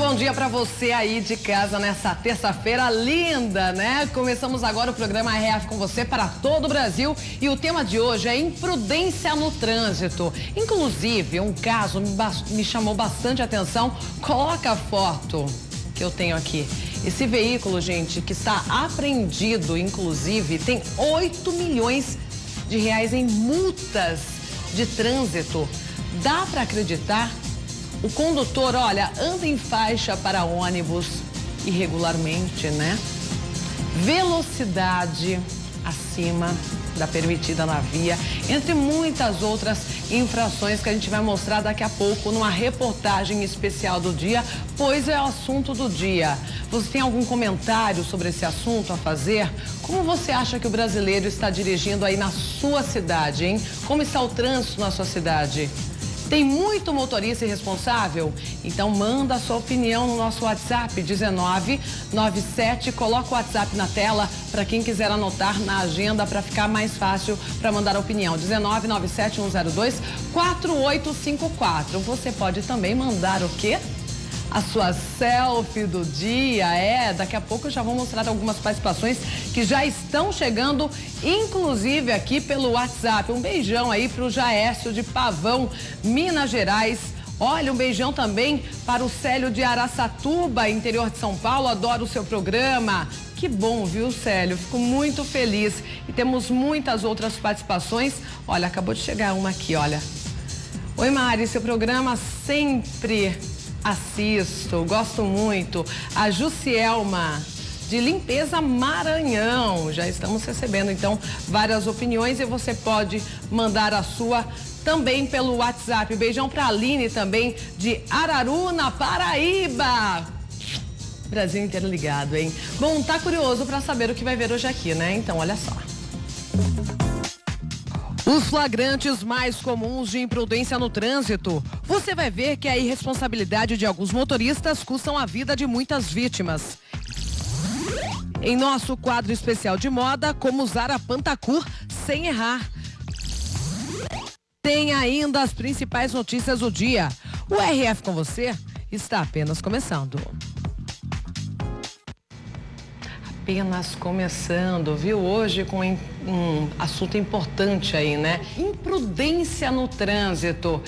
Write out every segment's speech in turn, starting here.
bom dia para você aí de casa nessa terça-feira linda, né? Começamos agora o programa RF com você para todo o Brasil e o tema de hoje é imprudência no trânsito. Inclusive, um caso me chamou bastante atenção. Coloca a foto que eu tenho aqui. Esse veículo, gente, que está apreendido, inclusive, tem 8 milhões de reais em multas de trânsito. Dá para acreditar? O condutor, olha, anda em faixa para ônibus irregularmente, né? Velocidade acima da permitida na via, entre muitas outras infrações que a gente vai mostrar daqui a pouco numa reportagem especial do dia, pois é o assunto do dia. Você tem algum comentário sobre esse assunto a fazer? Como você acha que o brasileiro está dirigindo aí na sua cidade, hein? Como está o trânsito na sua cidade? Tem muito motorista irresponsável? Então manda a sua opinião no nosso WhatsApp 1997. Coloca o WhatsApp na tela para quem quiser anotar na agenda para ficar mais fácil para mandar a opinião. 1997-102-4854. Você pode também mandar o quê? A sua selfie do dia, daqui a pouco eu já vou mostrar algumas participações que já estão chegando, inclusive aqui pelo WhatsApp. Um beijão aí para o Jaécio de Pavão, Minas Gerais. Olha, um beijão também para o Célio de Araçatuba, interior de São Paulo. Adoro o seu programa. Que bom, viu, Célio? Fico muito feliz. E temos muitas outras participações. Olha, acabou de chegar uma aqui, olha. Oi, Mari, seu programa sempre assisto, gosto muito. A Jussielma, de Limpeza Maranhão. Já estamos recebendo, então, várias opiniões e você pode mandar a sua também pelo WhatsApp. Beijão pra Aline também, de Araru, na Paraíba. Brasil inteiro ligado, hein? Bom, tá curioso pra saber o que vai ver hoje aqui, né? Então, olha só. Os flagrantes mais comuns de imprudência no trânsito. Você vai ver que a irresponsabilidade de alguns motoristas custam a vida de muitas vítimas. Em nosso quadro especial de moda, como usar a Pantacur sem errar. Tem ainda as principais notícias do dia. O RF com você está apenas começando. Apenas começando, viu? Hoje com um assunto importante aí, né? Imprudência no trânsito.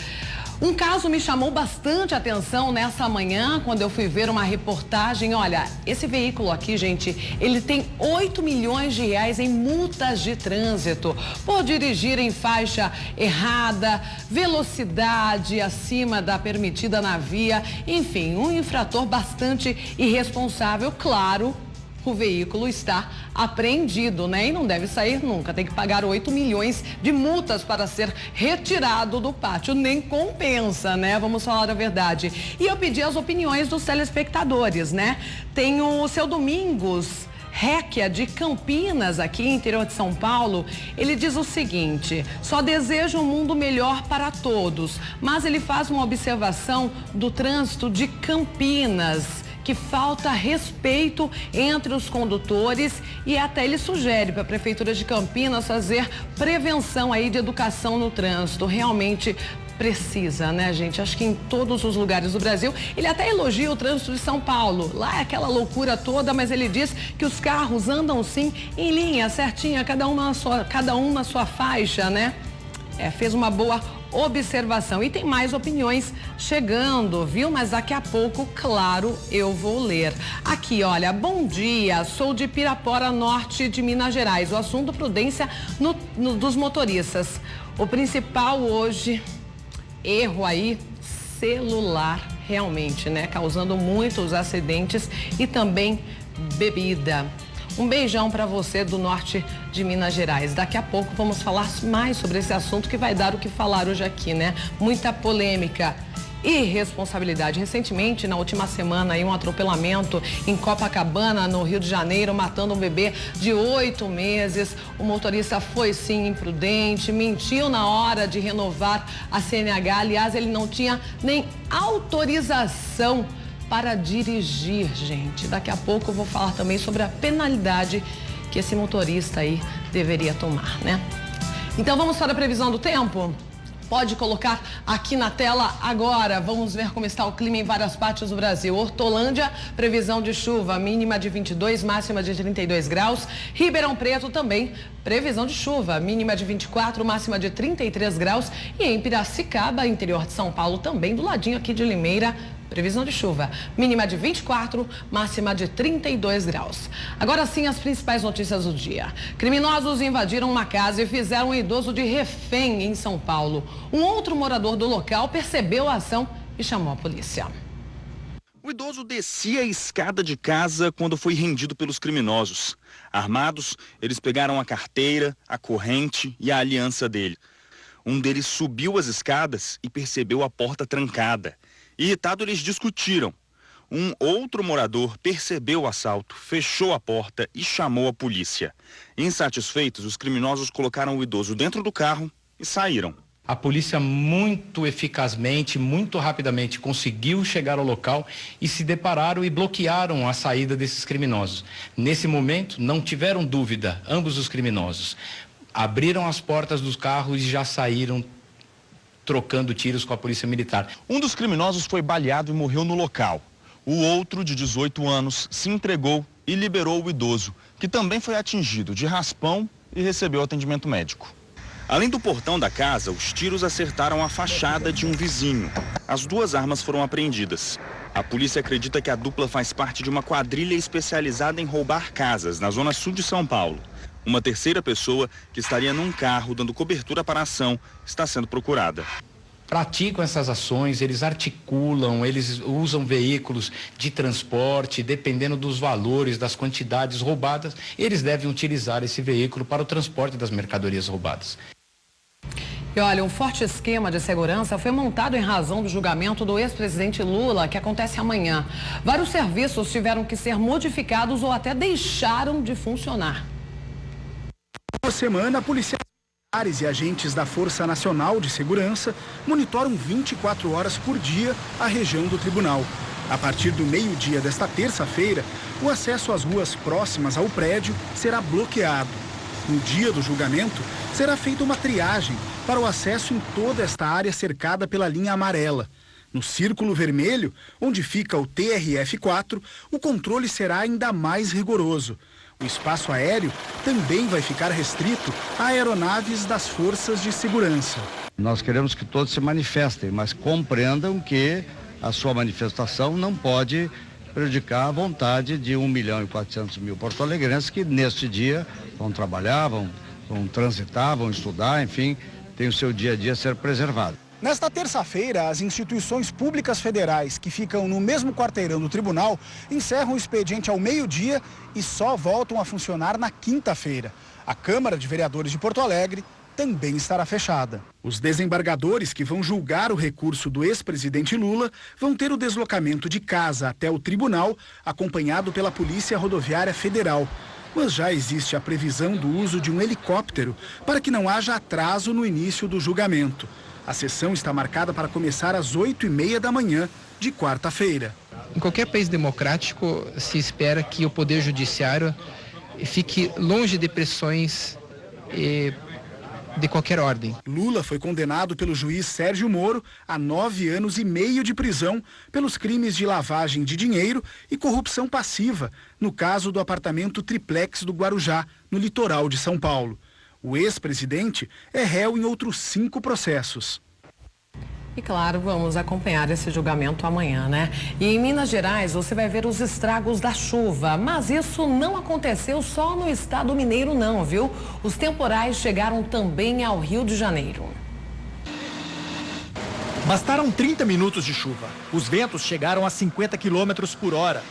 Um caso me chamou bastante atenção nessa manhã, quando eu fui ver uma reportagem. Olha, esse veículo aqui, gente, ele tem 8 milhões de reais em multas de trânsito por dirigir em faixa errada, velocidade acima da permitida na via. Enfim, um infrator bastante irresponsável, claro. O veículo está apreendido, né? E não deve sair nunca. Tem que pagar 8 milhões de multas para ser retirado do pátio. Nem compensa, né? Vamos falar a verdade. E eu pedi as opiniões dos telespectadores, né? Tem o seu Domingos Réquia, de Campinas, aqui interior de São Paulo. Ele diz o seguinte: só desejo um mundo melhor para todos. Mas ele faz uma observação do trânsito de Campinas, que falta respeito entre os condutores, e até ele sugere para a Prefeitura de Campinas fazer prevenção aí de educação no trânsito. Realmente precisa, né, gente? Acho que em todos os lugares do Brasil. Ele até elogia o trânsito de São Paulo. Lá é aquela loucura toda, mas ele diz que os carros andam sim em linha certinha, cada um na sua faixa, né? Fez uma boa observação. E tem mais opiniões chegando, viu? Mas daqui a pouco, claro, eu vou ler. Aqui, olha, bom dia, sou de Pirapora, norte de Minas Gerais. O assunto prudência dos motoristas. O principal hoje, erro aí, celular, realmente, né? Causando muitos acidentes e também bebida. Um beijão para você do norte de Minas Gerais. Daqui a pouco vamos falar mais sobre esse assunto que vai dar o que falar hoje aqui, né? Muita polêmica. Irresponsabilidade. Recentemente, na última semana, aí um atropelamento em Copacabana, no Rio de Janeiro, matando um bebê de 8 meses. O motorista foi sim imprudente, mentiu na hora de renovar a CNH. Aliás, ele não tinha nem autorização para dirigir, gente. Daqui a pouco eu vou falar também sobre a penalidade que esse motorista aí deveria tomar, né? Então vamos para a previsão do tempo? Pode colocar aqui na tela agora. Vamos ver como está o clima em várias partes do Brasil. Hortolândia, previsão de chuva, mínima de 22, máxima de 32 graus. Ribeirão Preto também, previsão de chuva, mínima de 24, máxima de 33 graus. E em Piracicaba, interior de São Paulo, também do ladinho aqui de Limeira, previsão de chuva, mínima de 24, máxima de 32 graus. Agora sim, as principais notícias do dia. Criminosos invadiram uma casa e fizeram um idoso de refém em São Paulo. Um outro morador do local percebeu a ação e chamou a polícia. O idoso descia a escada de casa quando foi rendido pelos criminosos. Armados, eles pegaram a carteira, a corrente e a aliança dele. Um deles subiu as escadas e percebeu a porta trancada. Irritado, eles discutiram. Um outro morador percebeu o assalto, fechou a porta e chamou a polícia. Insatisfeitos, os criminosos colocaram o idoso dentro do carro e saíram. A polícia muito eficazmente, muito rapidamente conseguiu chegar ao local e se depararam e bloquearam a saída desses criminosos. Nesse momento, não tiveram dúvida, ambos os criminosos abriram as portas dos carros e já saíram trocando tiros com a polícia militar. Um dos criminosos foi baleado e morreu no local. O outro, de 18 anos, se entregou e liberou o idoso, que também foi atingido de raspão e recebeu atendimento médico. Além do portão da casa, os tiros acertaram a fachada de um vizinho. As duas armas foram apreendidas. A polícia acredita que a dupla faz parte de uma quadrilha especializada em roubar casas na zona sul de São Paulo. Uma terceira pessoa, que estaria num carro dando cobertura para a ação, está sendo procurada. Praticam essas ações, eles articulam, eles usam veículos de transporte, dependendo dos valores, das quantidades roubadas, eles devem utilizar esse veículo para o transporte das mercadorias roubadas. E olha, um forte esquema de segurança foi montado em razão do julgamento do ex-presidente Lula, que acontece amanhã. Vários serviços tiveram que ser modificados ou até deixaram de funcionar. Por semana, policiais militares e agentes da Força Nacional de Segurança monitoram 24 horas por dia a região do tribunal. A partir do meio-dia desta terça-feira, o acesso às ruas próximas ao prédio será bloqueado. No dia do julgamento, será feita uma triagem para o acesso em toda esta área cercada pela linha amarela. No círculo vermelho, onde fica o TRF-4, o controle será ainda mais rigoroso. O espaço aéreo também vai ficar restrito a aeronaves das forças de segurança. Nós queremos que todos se manifestem, mas compreendam que a sua manifestação não pode prejudicar a vontade de 1.400.000 porto-alegrenses que neste dia vão trabalhar, vão transitar, vão estudar, enfim, tem o seu dia a dia a ser preservado. Nesta terça-feira, as instituições públicas federais que ficam no mesmo quarteirão do tribunal encerram o expediente ao meio-dia e só voltam a funcionar na quinta-feira. A Câmara de Vereadores de Porto Alegre também estará fechada. Os desembargadores que vão julgar o recurso do ex-presidente Lula vão ter o deslocamento de casa até o tribunal, acompanhado pela Polícia Rodoviária Federal. Mas já existe a previsão do uso de um helicóptero para que não haja atraso no início do julgamento. A sessão está marcada para começar às 8h30 da manhã de quarta-feira. Em qualquer país democrático, se espera que o Poder Judiciário fique longe de pressões de qualquer ordem. Lula foi condenado pelo juiz Sérgio Moro a 9 anos e meio de prisão pelos crimes de lavagem de dinheiro e corrupção passiva, no caso do apartamento triplex do Guarujá, no litoral de São Paulo. O ex-presidente é réu em outros 5 processos. E claro, vamos acompanhar esse julgamento amanhã, né? E em Minas Gerais você vai ver os estragos da chuva, mas isso não aconteceu só no estado mineiro não, viu? Os temporais chegaram também ao Rio de Janeiro. Bastaram 30 minutos de chuva. Os ventos chegaram a 50 km por hora.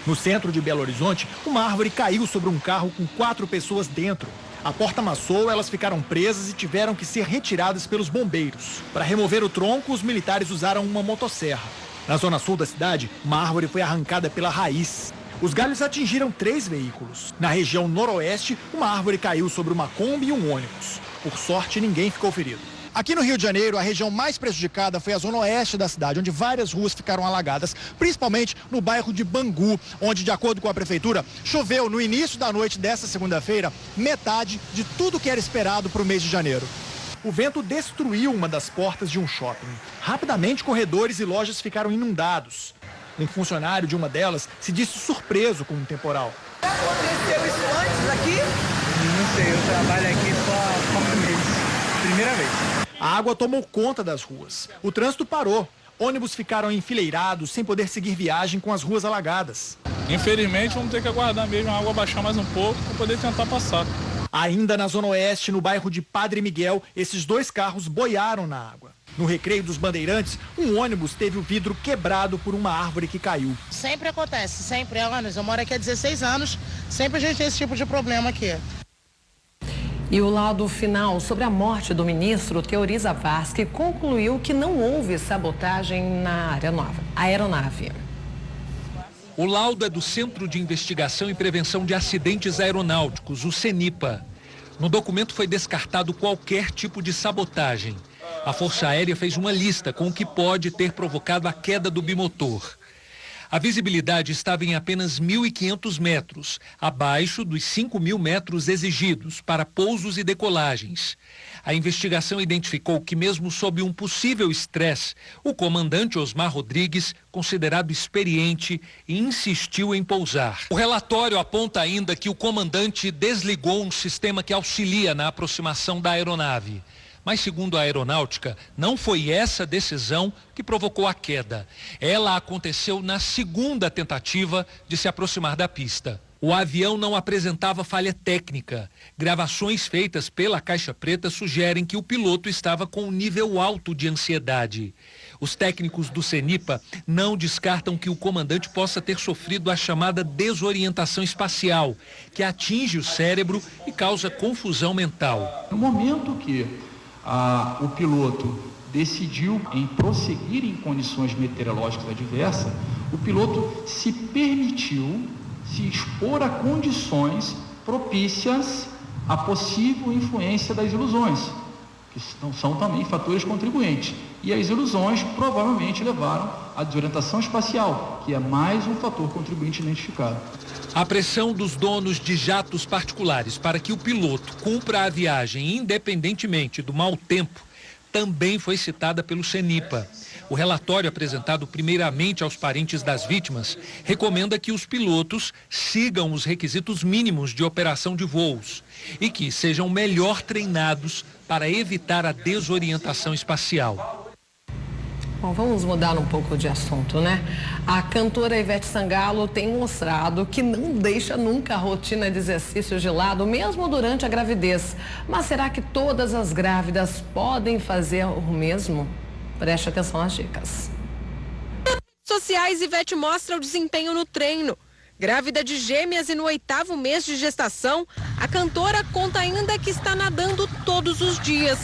No centro de Belo Horizonte, uma árvore caiu sobre um carro com 4 pessoas dentro. A porta amassou, elas ficaram presas e tiveram que ser retiradas pelos bombeiros. Para remover o tronco, os militares usaram uma motosserra. Na zona sul da cidade, uma árvore foi arrancada pela raiz. Os galhos atingiram 3 veículos. Na região noroeste, uma árvore caiu sobre uma Kombi e um ônibus. Por sorte, ninguém ficou ferido. Aqui no Rio de Janeiro, a região mais prejudicada foi a zona oeste da cidade, onde várias ruas ficaram alagadas, principalmente no bairro de Bangu, onde, de acordo com a prefeitura, choveu no início da noite desta segunda-feira metade de tudo que era esperado para o mês de janeiro. o vento destruiu uma das portas de um shopping. Rapidamente, corredores e lojas ficaram inundados. Um funcionário de uma delas se disse surpreso com um temporal. Aconteceu isso antes aqui? Não sei, eu trabalho aqui há 4 meses. Primeira vez. A água tomou conta das ruas. O trânsito parou. Ônibus ficaram enfileirados, sem poder seguir viagem com as ruas alagadas. Infelizmente, vamos ter que aguardar mesmo a água baixar mais um pouco para poder tentar passar. Ainda na Zona Oeste, no bairro de Padre Miguel, esses 2 carros boiaram na água. No Recreio dos Bandeirantes, um ônibus teve o vidro quebrado por uma árvore que caiu. Sempre acontece, sempre, anos. Eu moro aqui há 16 anos, sempre a gente tem esse tipo de problema aqui. E o laudo final sobre a morte do ministro Teoriza Vasque concluiu que não houve sabotagem na aeronave. O laudo é do Centro de Investigação e Prevenção de Acidentes Aeronáuticos, o CENIPA. No documento foi descartado qualquer tipo de sabotagem. A Força Aérea fez uma lista com o que pode ter provocado a queda do bimotor. A visibilidade estava em apenas 1.500 metros, abaixo dos 5.000 metros exigidos para pousos e decolagens. A investigação identificou que, mesmo sob um possível estresse, o comandante Osmar Rodrigues, considerado experiente, insistiu em pousar. O relatório aponta ainda que o comandante desligou um sistema que auxilia na aproximação da aeronave. Mas, segundo a aeronáutica, não foi essa decisão que provocou a queda. Ela aconteceu na segunda tentativa de se aproximar da pista. O avião não apresentava falha técnica. Gravações feitas pela Caixa Preta sugerem que o piloto estava com um nível alto de ansiedade. Os técnicos do CENIPA não descartam que o comandante possa ter sofrido a chamada desorientação espacial, que atinge o cérebro e causa confusão mental. No momento que o piloto decidiu em prosseguir em condições meteorológicas adversas, o piloto se permitiu se expor a condições propícias à possível influência das ilusões, que são também fatores contribuintes. E as ilusões provavelmente levaram à desorientação espacial, que é mais um fator contribuinte identificado. A pressão dos donos de jatos particulares para que o piloto cumpra a viagem independentemente do mau tempo também foi citada pelo CENIPA. O relatório apresentado primeiramente aos parentes das vítimas recomenda que os pilotos sigam os requisitos mínimos de operação de voos e que sejam melhor treinados para evitar a desorientação espacial. Bom, vamos mudar um pouco de assunto, né? A cantora Ivete Sangalo tem mostrado que não deixa nunca a rotina de exercícios de lado, mesmo durante a gravidez. Mas será que todas as grávidas podem fazer o mesmo? Preste atenção nas dicas. Nas redes sociais, Ivete mostra o desempenho no treino. Grávida de gêmeas e no 8º mês de gestação, a cantora conta ainda que está nadando todos os dias.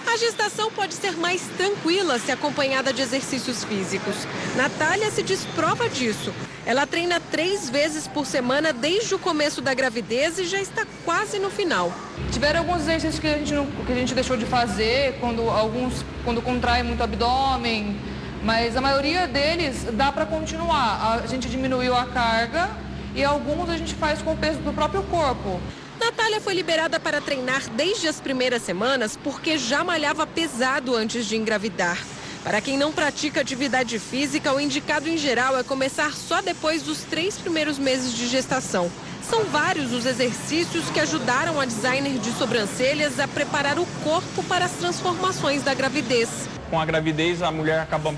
A gestação pode ser mais tranquila se acompanhada de exercícios físicos. Natália se diz prova disso. Ela treina 3 vezes por semana desde o começo da gravidez e já está quase no final. Tiveram alguns exercícios que a gente deixou de fazer, quando contrai muito o abdômen, mas a maioria deles dá para continuar. A gente diminuiu a carga e alguns a gente faz com o peso do próprio corpo. Natália foi liberada para treinar desde as primeiras semanas porque já malhava pesado antes de engravidar. Para quem não pratica atividade física, o indicado em geral é começar só depois dos 3 primeiros meses de gestação. São vários os exercícios que ajudaram a designer de sobrancelhas a preparar o corpo para as transformações da gravidez. Com a gravidez, a mulher acaba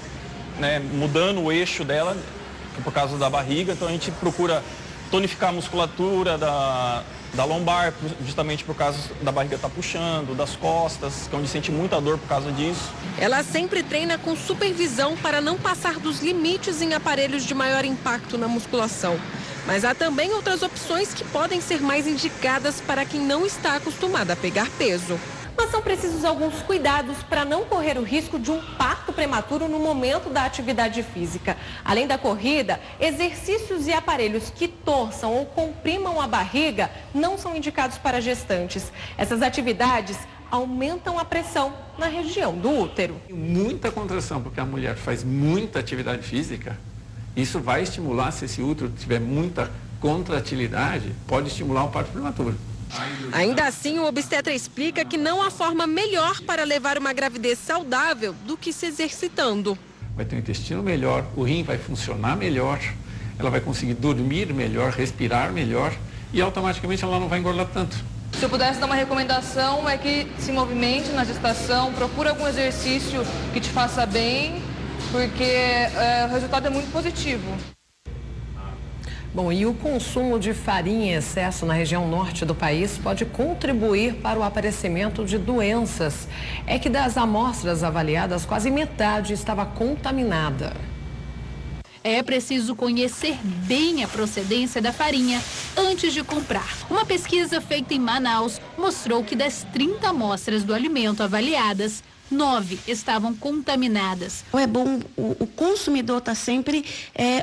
mudando o eixo dela por causa da barriga, então a gente procura tonificar a musculatura da lombar, justamente por causa da barriga estar puxando, das costas, que é onde sente muita dor por causa disso. Ela sempre treina com supervisão para não passar dos limites em aparelhos de maior impacto na musculação. Mas há também outras opções que podem ser mais indicadas para quem não está acostumado a pegar peso. Mas são precisos alguns cuidados para não correr o risco de um parto prematuro no momento da atividade física. Além da corrida, exercícios e aparelhos que torçam ou comprimam a barriga não são indicados para gestantes. Essas atividades aumentam a pressão na região do útero. Muita contração, porque a mulher faz muita atividade física. Isso vai estimular, se esse útero tiver muita contratilidade, pode estimular o parto prematuro. Ainda assim, o obstetra explica que não há forma melhor para levar uma gravidez saudável do que se exercitando. Vai ter um intestino melhor, o rim vai funcionar melhor, ela vai conseguir dormir melhor, respirar melhor e automaticamente ela não vai engordar tanto. Se eu pudesse dar uma recomendação é que se movimente na gestação, procure algum exercício que te faça bem, porque o resultado é muito positivo. Bom, e o consumo de farinha em excesso na região norte do país pode contribuir para o aparecimento de doenças. É que das amostras avaliadas, quase metade estava contaminada. É preciso conhecer bem a procedência da farinha antes de comprar. Uma pesquisa feita em Manaus mostrou que das 30 amostras do alimento avaliadas, 9 estavam contaminadas. É bom o consumidor estar sempre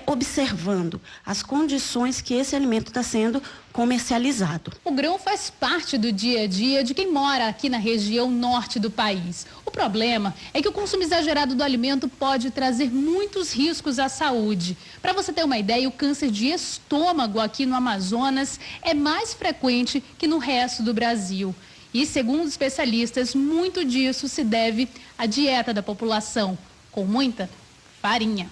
observando as condições que esse alimento está sendo comercializado. O grão faz parte do dia a dia de quem mora aqui na região norte do país. O problema é que o consumo exagerado do alimento pode trazer muitos riscos à saúde. Para você ter uma ideia, o câncer de estômago aqui no Amazonas é mais frequente que no resto do Brasil. E, segundo especialistas, muito disso se deve à dieta da população, com muita farinha.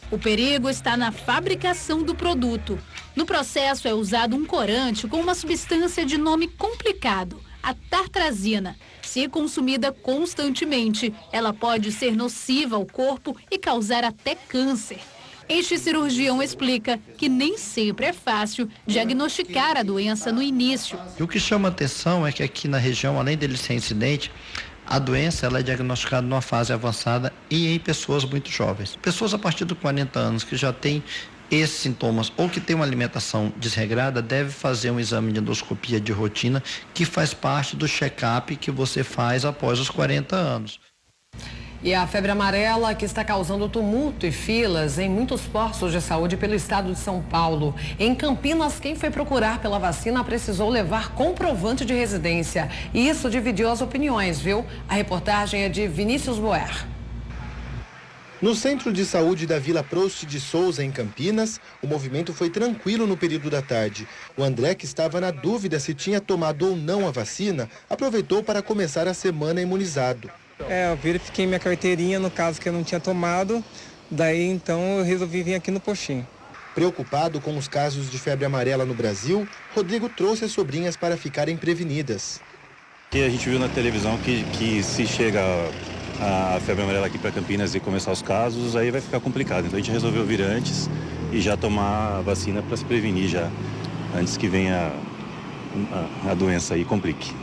O perigo está na fabricação do produto. No processo é usado um corante com uma substância de nome complicado, a tartrazina. Se consumida constantemente, ela pode ser nociva ao corpo e causar até câncer. Este cirurgião explica que nem sempre é fácil diagnosticar a doença no início. E o que chama atenção é que aqui na região, além dele ser incidente, a doença ela é diagnosticada numa fase avançada e em pessoas muito jovens. Pessoas a partir de 40 anos que já têm esses sintomas ou que têm uma alimentação desregrada, deve fazer um exame de endoscopia de rotina que faz parte do check-up que você faz após os 40 anos. E a febre amarela que está causando tumulto e filas em muitos postos de saúde pelo estado de São Paulo. Em Campinas, quem foi procurar pela vacina precisou levar comprovante de residência. E isso dividiu as opiniões, viu? A reportagem é de Vinícius Boer. No Centro de Saúde da Vila Prost de Souza, em Campinas, o movimento foi tranquilo no período da tarde. O André, que estava na dúvida se tinha tomado ou não a vacina, aproveitou para começar a semana imunizado. Eu verifiquei minha carteirinha, no caso que eu não tinha tomado, daí então eu resolvi vir aqui no postinho. Preocupado com os casos de febre amarela no Brasil, Rodrigo trouxe as sobrinhas para ficarem prevenidas. A gente viu na televisão que se chega a febre amarela aqui para Campinas e começar os casos, aí vai ficar complicado. Então a gente resolveu vir antes e já tomar a vacina para se prevenir já, antes que venha a doença e complique.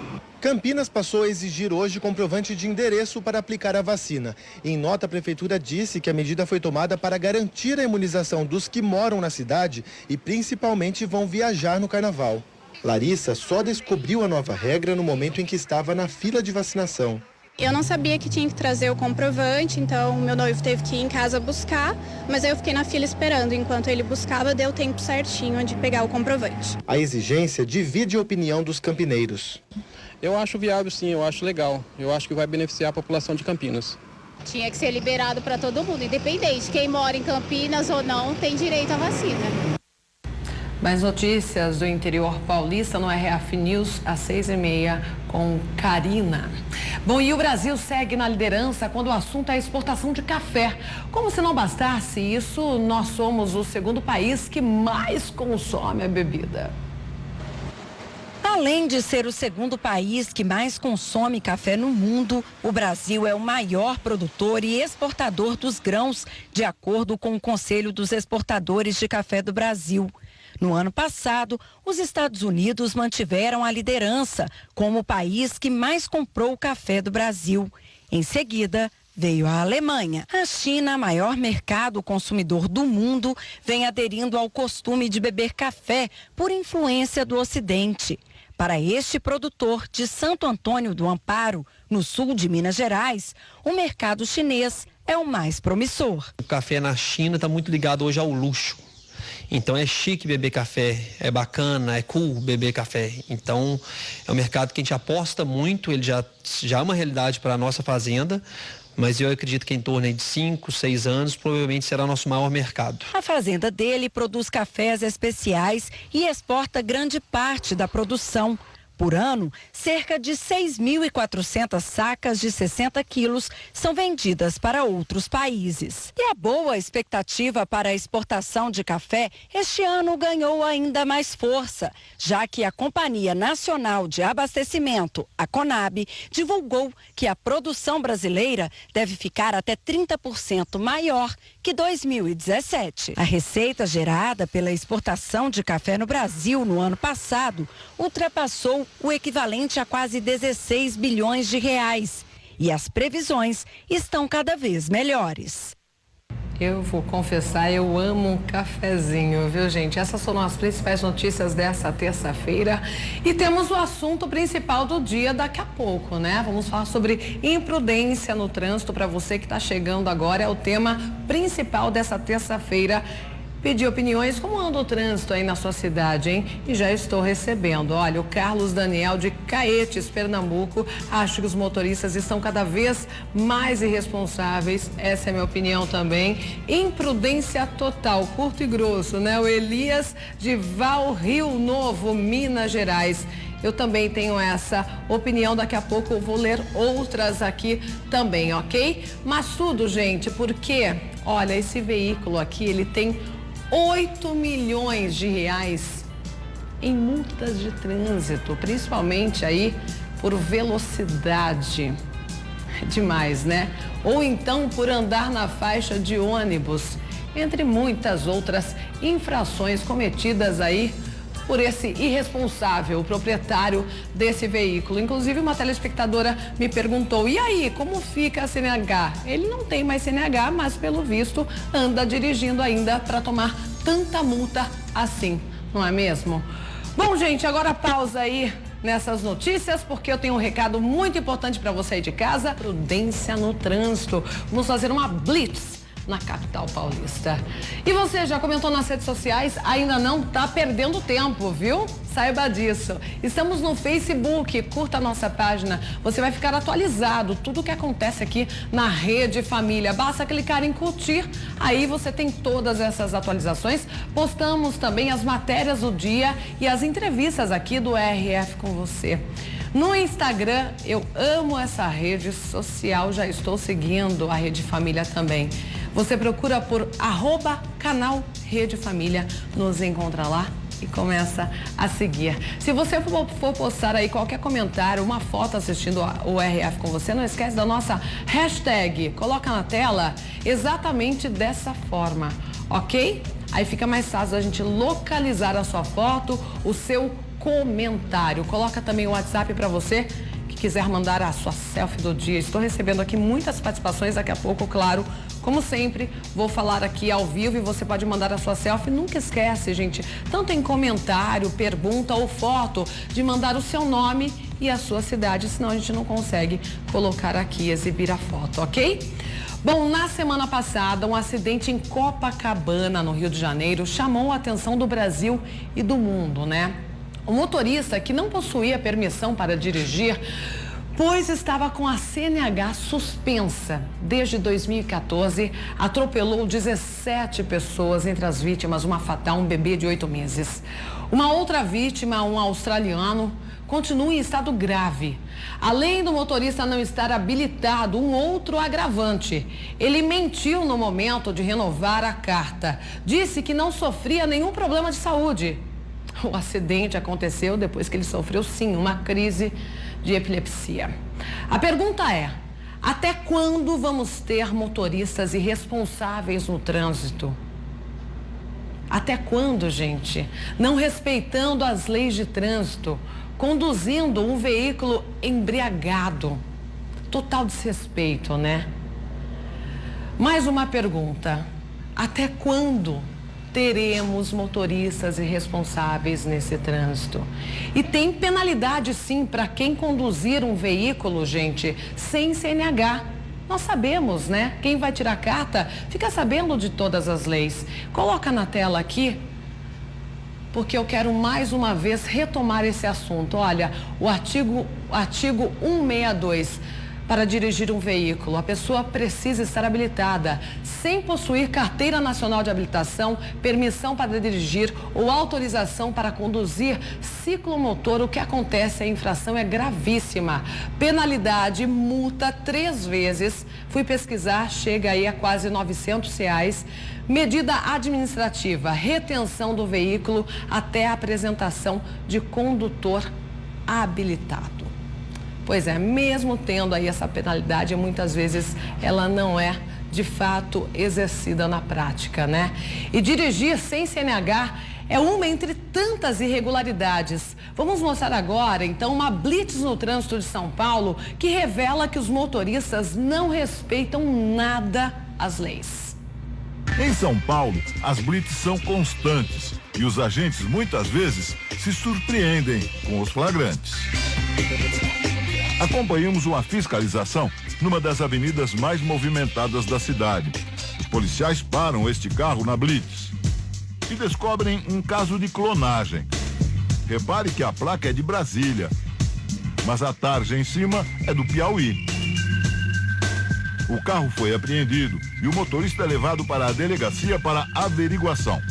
Campinas passou a exigir hoje comprovante de endereço para aplicar a vacina. Em nota, a prefeitura disse que a medida foi tomada para garantir a imunização dos que moram na cidade e principalmente vão viajar no carnaval. Larissa só descobriu a nova regra no momento em que estava na fila de vacinação. Eu não sabia que tinha que trazer o comprovante, então meu noivo teve que ir em casa buscar, mas aí eu fiquei na fila esperando. Enquanto ele buscava, deu tempo certinho de pegar o comprovante. A exigência divide a opinião dos campineiros. Eu acho viável, sim, eu acho legal. Eu acho que vai beneficiar a população de Campinas. Tinha que ser liberado para todo mundo, independente. Quem mora em Campinas ou não tem direito à vacina. Mais notícias do interior paulista no RF News às 6h30 com Karina. Bom, e o Brasil segue na liderança quando o assunto é a exportação de café. Como se não bastasse isso, nós somos o segundo país que mais consome a bebida. Além de ser o segundo país que mais consome café no mundo, o Brasil é o maior produtor e exportador dos grãos, de acordo com o Conselho dos Exportadores de Café do Brasil. No ano passado, os Estados Unidos mantiveram a liderança como o país que mais comprou o café do Brasil. Em seguida, veio a Alemanha. A China, maior mercado consumidor do mundo, vem aderindo ao costume de beber café por influência do Ocidente. Para este produtor de Santo Antônio do Amparo, no sul de Minas Gerais, o mercado chinês é o mais promissor. O café na China está muito ligado hoje ao luxo. Então é chique beber café, é bacana, é cool beber café. Então é um mercado que a gente aposta muito, ele já é uma realidade para a nossa fazenda, Mas eu acredito que em torno de 5, 6 anos, provavelmente será nosso maior mercado. A fazenda dele produz cafés especiais e exporta grande parte da produção. Por ano, cerca de 6.400 sacas de 60 quilos são vendidas para outros países. E a boa expectativa para a exportação de café este ano ganhou ainda mais força, já que a Companhia Nacional de Abastecimento, a Conab, divulgou que a produção brasileira deve ficar até 30% maior que 2017. A receita gerada pela exportação de café no Brasil no ano passado ultrapassou o equivalente a quase 16 bilhões de reais. E as previsões estão cada vez melhores. Eu vou confessar, eu amo um cafezinho, viu, gente? Essas foram as principais notícias dessa terça-feira. E temos o assunto principal do dia daqui a pouco, né? Vamos falar sobre imprudência no trânsito. Para você que está chegando agora, é o tema principal dessa terça-feira. Pedir opiniões, como anda o trânsito aí na sua cidade, hein? E já estou recebendo. Olha, o Carlos Daniel de Caetes, Pernambuco, acho que os motoristas estão cada vez mais irresponsáveis. Essa é a minha opinião também. Imprudência total, curto e grosso, né? O Elias de Val Rio Novo, Minas Gerais. Eu também tenho essa opinião, daqui a pouco eu vou ler outras aqui também, ok? Mas tudo, gente, porque, olha, esse veículo aqui, ele tem 8 milhões de reais em multas de trânsito, principalmente aí por velocidade. É demais, né? Ou então por andar na faixa de ônibus, entre muitas outras infrações cometidas aí por esse irresponsável, o proprietário desse veículo. Inclusive, uma telespectadora me perguntou, e aí, como fica a CNH? Ele não tem mais CNH, mas pelo visto anda dirigindo ainda para tomar tanta multa assim, não é mesmo? Bom, gente, agora pausa aí nessas notícias, porque eu tenho um recado muito importante para você aí de casa. Prudência no trânsito. Vamos fazer uma blitz na capital paulista. E você já comentou nas redes sociais? Ainda não? Tá perdendo tempo, viu? Saiba disso. Estamos no Facebook, curta a nossa página. Você vai ficar atualizado tudo o que acontece aqui na Rede Família. Basta clicar em curtir, aí você tem todas essas atualizações. Postamos também as matérias do dia e as entrevistas aqui do RF com você. No Instagram, eu amo essa rede social, já estou seguindo a Rede Família também. Você procura por @canal Rede Família, nos encontra lá e começa a seguir. Se você for postar aí qualquer comentário, uma foto assistindo o RF com você, não esquece da nossa hashtag. Coloca na tela exatamente dessa forma, ok? Aí fica mais fácil a gente localizar a sua foto, o seu comentário. Coloca também o WhatsApp para você que quiser mandar a sua selfie do dia. Estou recebendo aqui muitas participações, daqui a pouco, claro, como sempre, vou falar aqui ao vivo e você pode mandar a sua selfie. Nunca esquece, gente, tanto em comentário, pergunta ou foto, de mandar o seu nome e a sua cidade, senão a gente não consegue colocar aqui, exibir a foto, ok? Bom, na semana passada, um acidente em Copacabana, no Rio de Janeiro, chamou a atenção do Brasil e do mundo, né? O motorista, que não possuía permissão para dirigir, pois estava com a CNH suspensa desde 2014, atropelou 17 pessoas, entre as vítimas uma fatal, um bebê de 8 meses. Uma outra vítima, um australiano, continua em estado grave. Além do motorista não estar habilitado, um outro agravante. Ele mentiu no momento de renovar a carta. Disse que não sofria nenhum problema de saúde. O acidente aconteceu depois que ele sofreu, sim, uma crise de epilepsia. A pergunta é: até quando vamos ter motoristas irresponsáveis no trânsito? Até quando, gente? Não respeitando as leis de trânsito, conduzindo um veículo embriagado. Total desrespeito, né? Mais uma pergunta: até quando teremos motoristas irresponsáveis nesse trânsito? E tem penalidade, sim, para quem conduzir um veículo, gente, sem CNH. Nós sabemos, né? Quem vai tirar carta fica sabendo de todas as leis. Coloca na tela aqui, porque eu quero mais uma vez retomar esse assunto. Olha, o artigo 162 Para dirigir um veículo, a pessoa precisa estar habilitada, sem possuir carteira nacional de habilitação, permissão para dirigir ou autorização para conduzir ciclomotor. O que acontece, a infração é gravíssima. Penalidade, multa 3 vezes. Fui pesquisar, chega aí a quase R$900. Medida administrativa, retenção do veículo até a apresentação de condutor habilitado. Pois é, mesmo tendo aí essa penalidade, muitas vezes ela não é de fato exercida na prática, né? E dirigir sem CNH é uma entre tantas irregularidades. Vamos mostrar agora, então, uma blitz no trânsito de São Paulo que revela que os motoristas não respeitam nada as leis. Em São Paulo, as blitz são constantes e os agentes muitas vezes se surpreendem com os flagrantes. Acompanhamos uma fiscalização numa das avenidas mais movimentadas da cidade. Os policiais param este carro na blitz e descobrem um caso de clonagem. Repare que a placa é de Brasília, mas a tarja em cima é do Piauí. O carro foi apreendido e o motorista é levado para a delegacia para averiguação.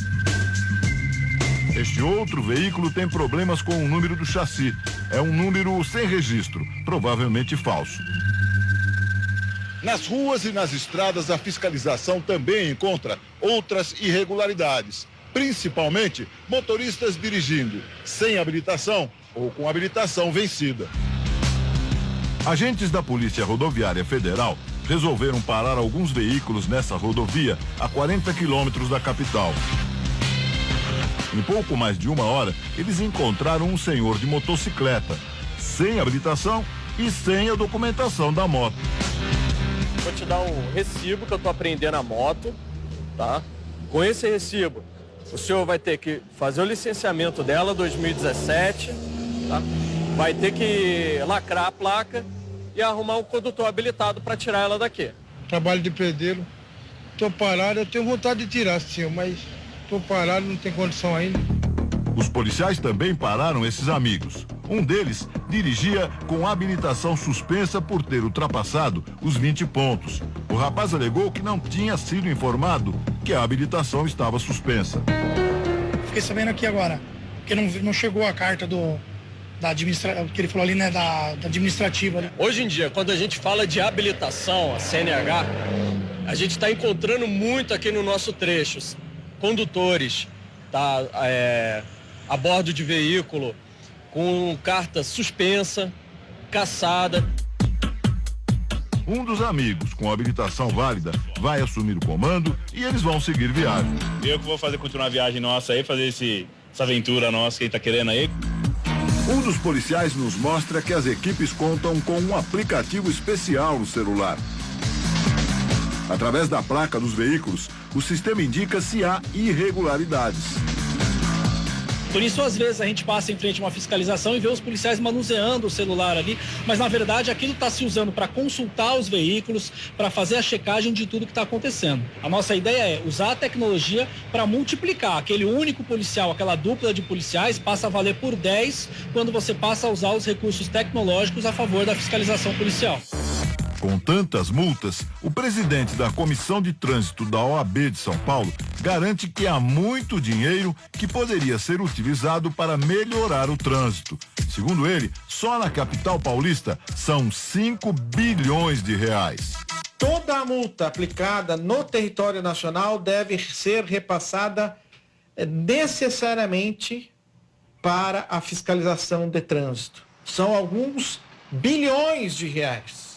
Este outro veículo tem problemas com o número do chassi. É um número sem registro, provavelmente falso. Nas ruas e nas estradas, a fiscalização também encontra outras irregularidades, principalmente motoristas dirigindo sem habilitação ou com habilitação vencida. Agentes da Polícia Rodoviária Federal resolveram parar alguns veículos nessa rodovia a 40 quilômetros da capital. Em pouco mais de 1 hora, eles encontraram um senhor de motocicleta, sem habilitação e sem a documentação da moto. Vou te dar um recibo que eu tô apreendendo a moto, tá? Com esse recibo, o senhor vai ter que fazer o licenciamento dela, 2017, tá? Vai ter que lacrar a placa e arrumar um condutor habilitado para tirar ela daqui. Trabalho de pedreiro, tô parado, eu tenho vontade de tirar, senhor, mas tô parado, não tem condição ainda. Os policiais também pararam esses amigos. Um deles dirigia com habilitação suspensa por ter ultrapassado os 20 pontos. O rapaz alegou que não tinha sido informado que a habilitação estava suspensa. Fiquei sabendo aqui agora, que não chegou a carta que ele falou ali, né, da administrativa. Né? Hoje em dia, quando a gente fala de habilitação, a CNH, a gente está encontrando muito aqui no nosso trecho. Condutores, tá, a bordo de veículo, com carta suspensa, cassada. Um dos amigos com habilitação válida vai assumir o comando e eles vão seguir viagem. Eu que vou continuar a viagem nossa aí, fazer essa aventura nossa que a gente tá querendo aí. Um dos policiais nos mostra que as equipes contam com um aplicativo especial no celular. Através da placa dos veículos, o sistema indica se há irregularidades. Por isso, às vezes, a gente passa em frente a uma fiscalização e vê os policiais manuseando o celular ali, mas, na verdade, aquilo está se usando para consultar os veículos, para fazer a checagem de tudo que está acontecendo. A nossa ideia é usar a tecnologia para multiplicar. Aquele único policial, aquela dupla de policiais, passa a valer por 10 quando você passa a usar os recursos tecnológicos a favor da fiscalização policial. Com tantas multas, o presidente da Comissão de Trânsito da OAB de São Paulo garante que há muito dinheiro que poderia ser utilizado para melhorar o trânsito. Segundo ele, só na capital paulista são 5 bilhões de reais. Toda a multa aplicada no território nacional deve ser repassada necessariamente para a fiscalização de trânsito. São alguns bilhões de reais.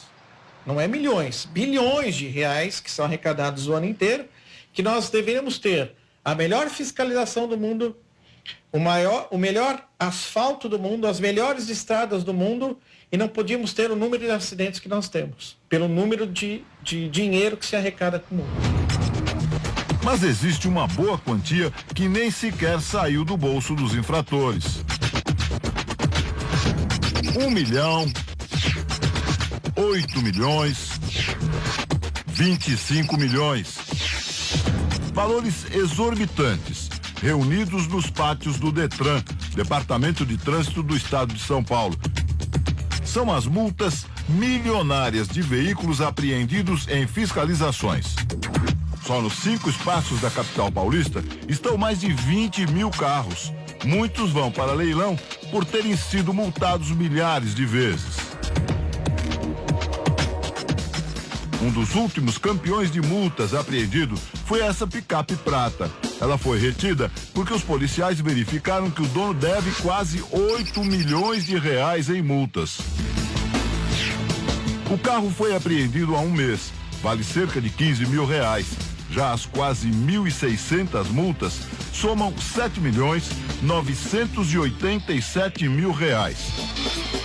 Não é milhões, bilhões de reais que são arrecadados o ano inteiro, que nós deveríamos ter a melhor fiscalização do mundo, o melhor asfalto do mundo, as melhores estradas do mundo, e não podíamos ter o número de acidentes que nós temos, pelo número de dinheiro que se arrecada com o mundo. Mas existe uma boa quantia que nem sequer saiu do bolso dos infratores. 1 milhão, 8 milhões, 25 milhões. Valores exorbitantes, reunidos nos pátios do Detran, Departamento de Trânsito do Estado de São Paulo. São as multas milionárias de veículos apreendidos em fiscalizações. Só nos 5 espaços da capital paulista estão mais de 20 mil carros. Muitos vão para leilão por terem sido multados milhares de vezes. Um dos últimos campeões de multas apreendido foi essa picape prata. Ela foi retida porque os policiais verificaram que o dono deve quase 8 milhões de reais em multas. O carro foi apreendido há um mês, vale cerca de 15 mil reais. Já as quase 1.600 multas somam 7 milhões 987 mil reais.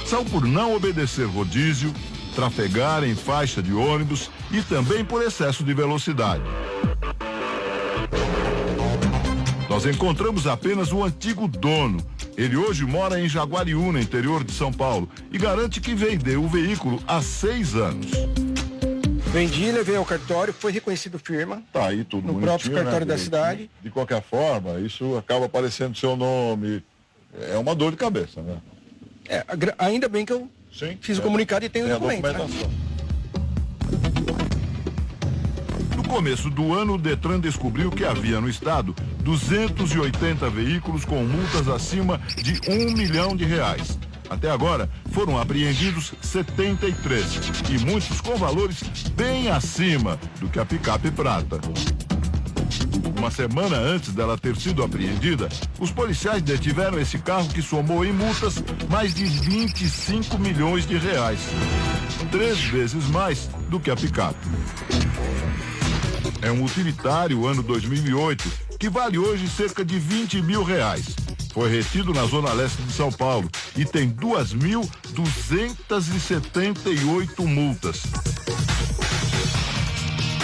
São por não obedecer rodízio, trafegar em faixa de ônibus e também por excesso de velocidade. Nós encontramos apenas o antigo dono. Ele hoje mora em Jaguariúna, interior de São Paulo, e garante que vendeu o veículo há 6 anos. Vendi, levei ao cartório, foi reconhecido firma. Tá aí tudo no próprio cartório da cidade. De qualquer forma, isso acaba aparecendo seu nome. É uma dor de cabeça, né? Ainda bem que eu fiz o comunicado e tenho o documento. No começo do ano, o Detran descobriu que havia no estado 280 veículos com multas acima de 1 milhão de reais. Até agora, foram apreendidos 73 e muitos com valores bem acima do que a picape prata. Uma semana antes dela ter sido apreendida, os policiais detiveram esse carro que somou em multas mais de 25 milhões de reais. 3 vezes mais do que a picape. É um utilitário ano 2008 que vale hoje cerca de 20 mil reais. Foi retido na zona leste de São Paulo e tem 2.278 multas.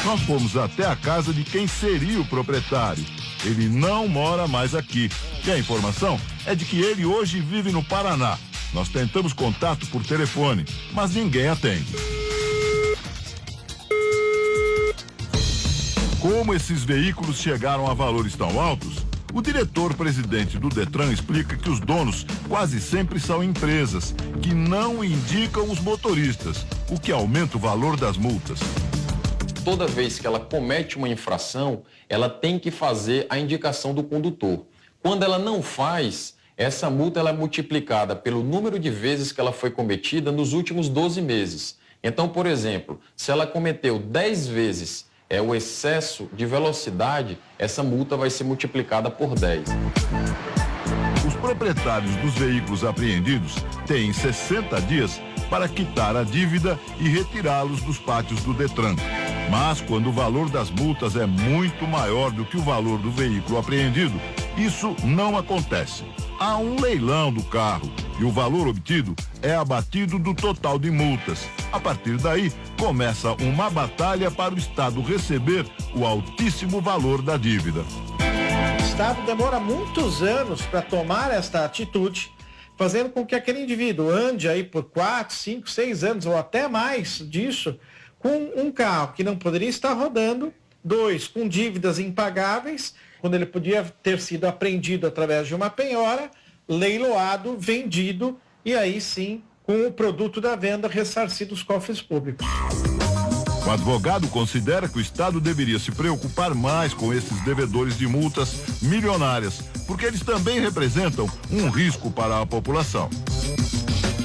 Nós fomos até a casa de quem seria o proprietário. Ele não mora mais aqui. E a informação é de que ele hoje vive no Paraná. Nós tentamos contato por telefone, mas ninguém atende. Como esses veículos chegaram a valores tão altos? O diretor-presidente do Detran explica que os donos quase sempre são empresas que não indicam os motoristas, o que aumenta o valor das multas. Toda vez que ela comete uma infração, ela tem que fazer a indicação do condutor. Quando ela não faz, essa multa ela é multiplicada pelo número de vezes que ela foi cometida nos últimos 12 meses. Então, por exemplo, se ela cometeu 10 vezes o excesso de velocidade, essa multa vai ser multiplicada por 10. Os proprietários dos veículos apreendidos têm 60 dias para quitar a dívida e retirá-los dos pátios do Detran. Mas quando o valor das multas é muito maior do que o valor do veículo apreendido, isso não acontece. Há um leilão do carro e o valor obtido é abatido do total de multas. A partir daí, começa uma batalha para o Estado receber o altíssimo valor da dívida. O Estado demora muitos anos para tomar esta atitude, fazendo com que aquele indivíduo ande aí por 4, 5, 6 anos ou até mais disso, com um carro que não poderia estar rodando, 2, com dívidas impagáveis, quando ele podia ter sido apreendido através de uma penhora, leiloado, vendido e aí sim, com o produto da venda, ressarcido os cofres públicos. O advogado considera que o Estado deveria se preocupar mais com esses devedores de multas milionárias, porque eles também representam um risco para a população.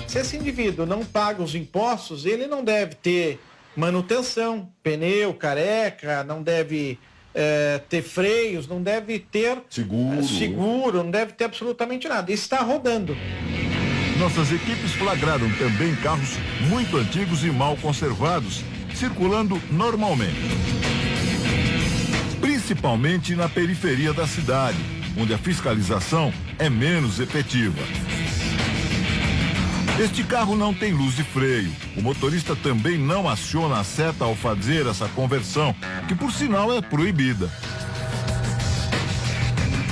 Se esse indivíduo não paga os impostos, ele não deve ter manutenção, pneu, careca, não deve ter freios, não deve ter seguro, não deve ter absolutamente nada. Está rodando. Nossas equipes flagraram também carros muito antigos e mal conservados, circulando normalmente. Principalmente na periferia da cidade, onde a fiscalização é menos efetiva. Este carro não tem luz de freio. O motorista também não aciona a seta ao fazer essa conversão, que por sinal é proibida.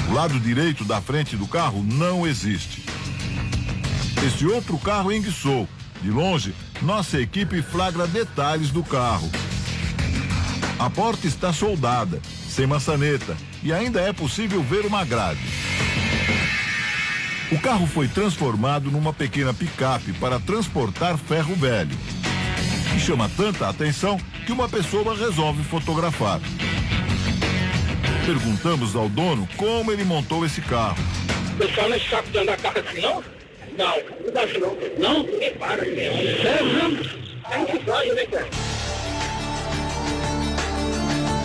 O lado direito da frente do carro não existe. Este outro carro enguiçou. De longe, nossa equipe flagra detalhes do carro. A porta está soldada, sem maçaneta, e ainda é possível ver uma grade. O carro foi transformado numa pequena picape para transportar ferro velho. E chama tanta atenção que uma pessoa resolve fotografar. Perguntamos ao dono como ele montou esse carro. O pessoal não está dando a carro assim, não? Não, não acho não. Não? Para. Sério, não? Tem que sair, né, cara?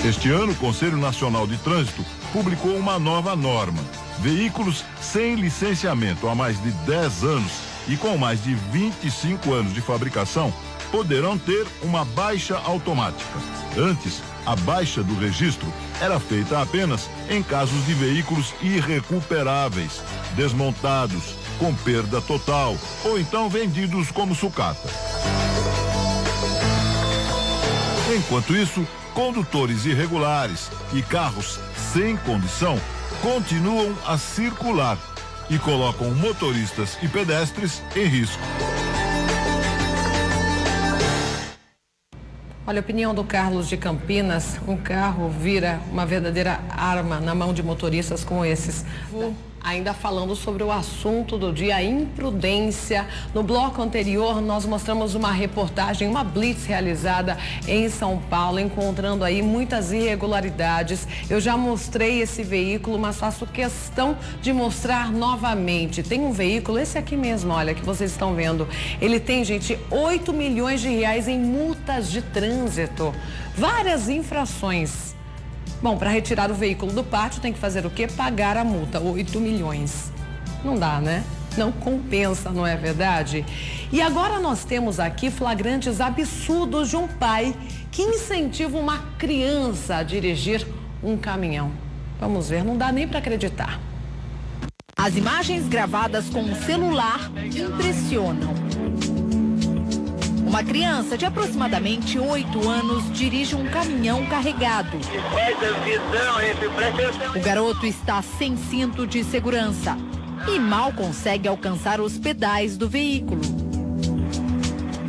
Este ano, o Conselho Nacional de Trânsito publicou uma nova norma. Veículos sem licenciamento há mais de 10 anos e com mais de 25 anos de fabricação poderão ter uma baixa automática. Antes, a baixa do registro era feita apenas em casos de veículos irrecuperáveis, desmontados, com perda total ou então vendidos como sucata. Enquanto isso, condutores irregulares e carros sem condição continuam a circular e colocam motoristas e pedestres em risco. Olha, a opinião do Carlos de Campinas, um carro vira uma verdadeira arma na mão de motoristas como esses. Ainda falando sobre o assunto do dia, a imprudência. No bloco anterior, nós mostramos uma reportagem, uma blitz realizada em São Paulo, encontrando aí muitas irregularidades. Eu já mostrei esse veículo, mas faço questão de mostrar novamente. Tem um veículo, esse aqui mesmo, olha, que vocês estão vendo. Ele tem, gente, 8 milhões de reais em multas de trânsito. Várias infrações. Bom, para retirar o veículo do pátio tem que fazer o quê? Pagar a multa, 8 milhões. Não dá, né? Não compensa, não é verdade? E agora nós temos aqui flagrantes absurdos de um pai que incentiva uma criança a dirigir um caminhão. Vamos ver, não dá nem para acreditar. As imagens gravadas com o celular impressionam. Uma criança de aproximadamente 8 anos dirige um caminhão carregado. O garoto está sem cinto de segurança e mal consegue alcançar os pedais do veículo.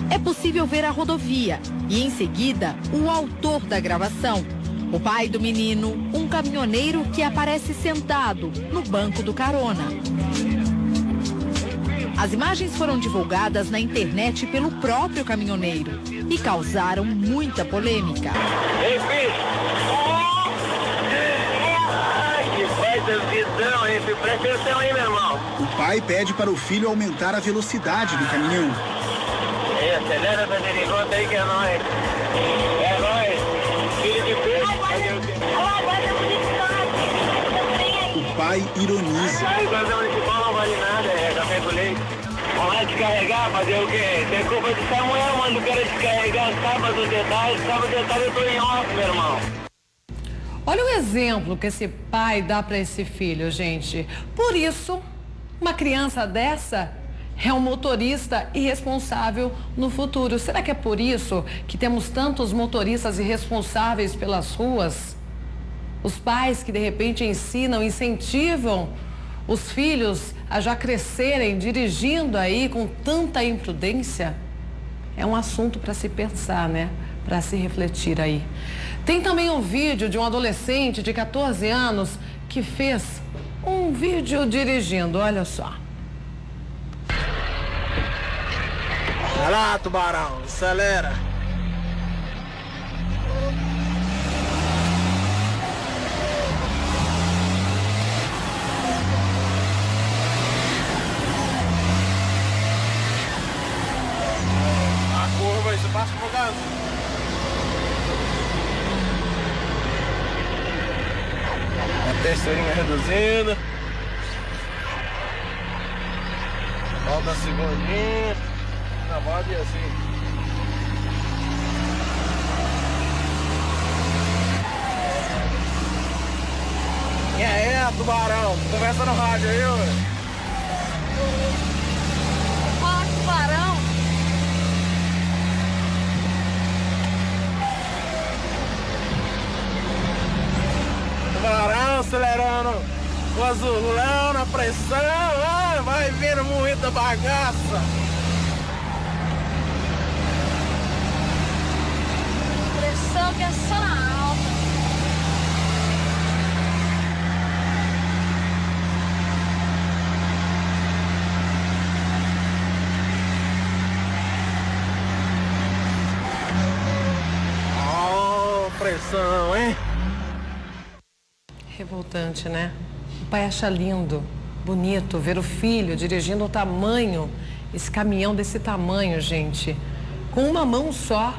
É possível ver a rodovia e, em seguida, o autor da gravação. O pai do menino, um caminhoneiro que aparece sentado no banco do carona. As imagens foram divulgadas na internet pelo próprio caminhoneiro e causaram muita polêmica. Ei, bicho! Que baita visão, hein? Presta atenção aí, meu irmão. O pai pede para o filho aumentar a velocidade do caminhão. Ei, acelera essa derivada aí que é nóis. É nóis. Filho de peixe. O pai ironiza. A guarda municipal não vale nada, é café com leite. Vamos lá descarregar, fazer o quê? Tem culpa de Samuel, mano, quero descarregar sábado de tarde eu tô em off, meu irmão. Olha o exemplo que esse pai dá para esse filho, gente. Por isso, uma criança dessa é um motorista irresponsável no futuro. Será que é por isso que temos tantos motoristas irresponsáveis pelas ruas? Os pais que de repente ensinam, incentivam os filhos a já crescerem dirigindo aí com tanta imprudência? É um assunto para se pensar, né? Para se refletir aí. Tem também um vídeo de um adolescente de 14 anos que fez um vídeo dirigindo, olha só. Vai lá, tubarão, acelera. A curva, isso passa por cá. A terceirinha reduzindo. Volta a segundinha. Na moda e assim. E aí, tubarão? Conversa no rádio aí, ué. Ó, tubarão! Tubarão acelerando o azulão na pressão, vai vindo muita bagaça. Pressão que é só na alta. Revoltante, né? O pai acha lindo, bonito ver o filho dirigindo esse caminhão desse tamanho, gente, com uma mão só,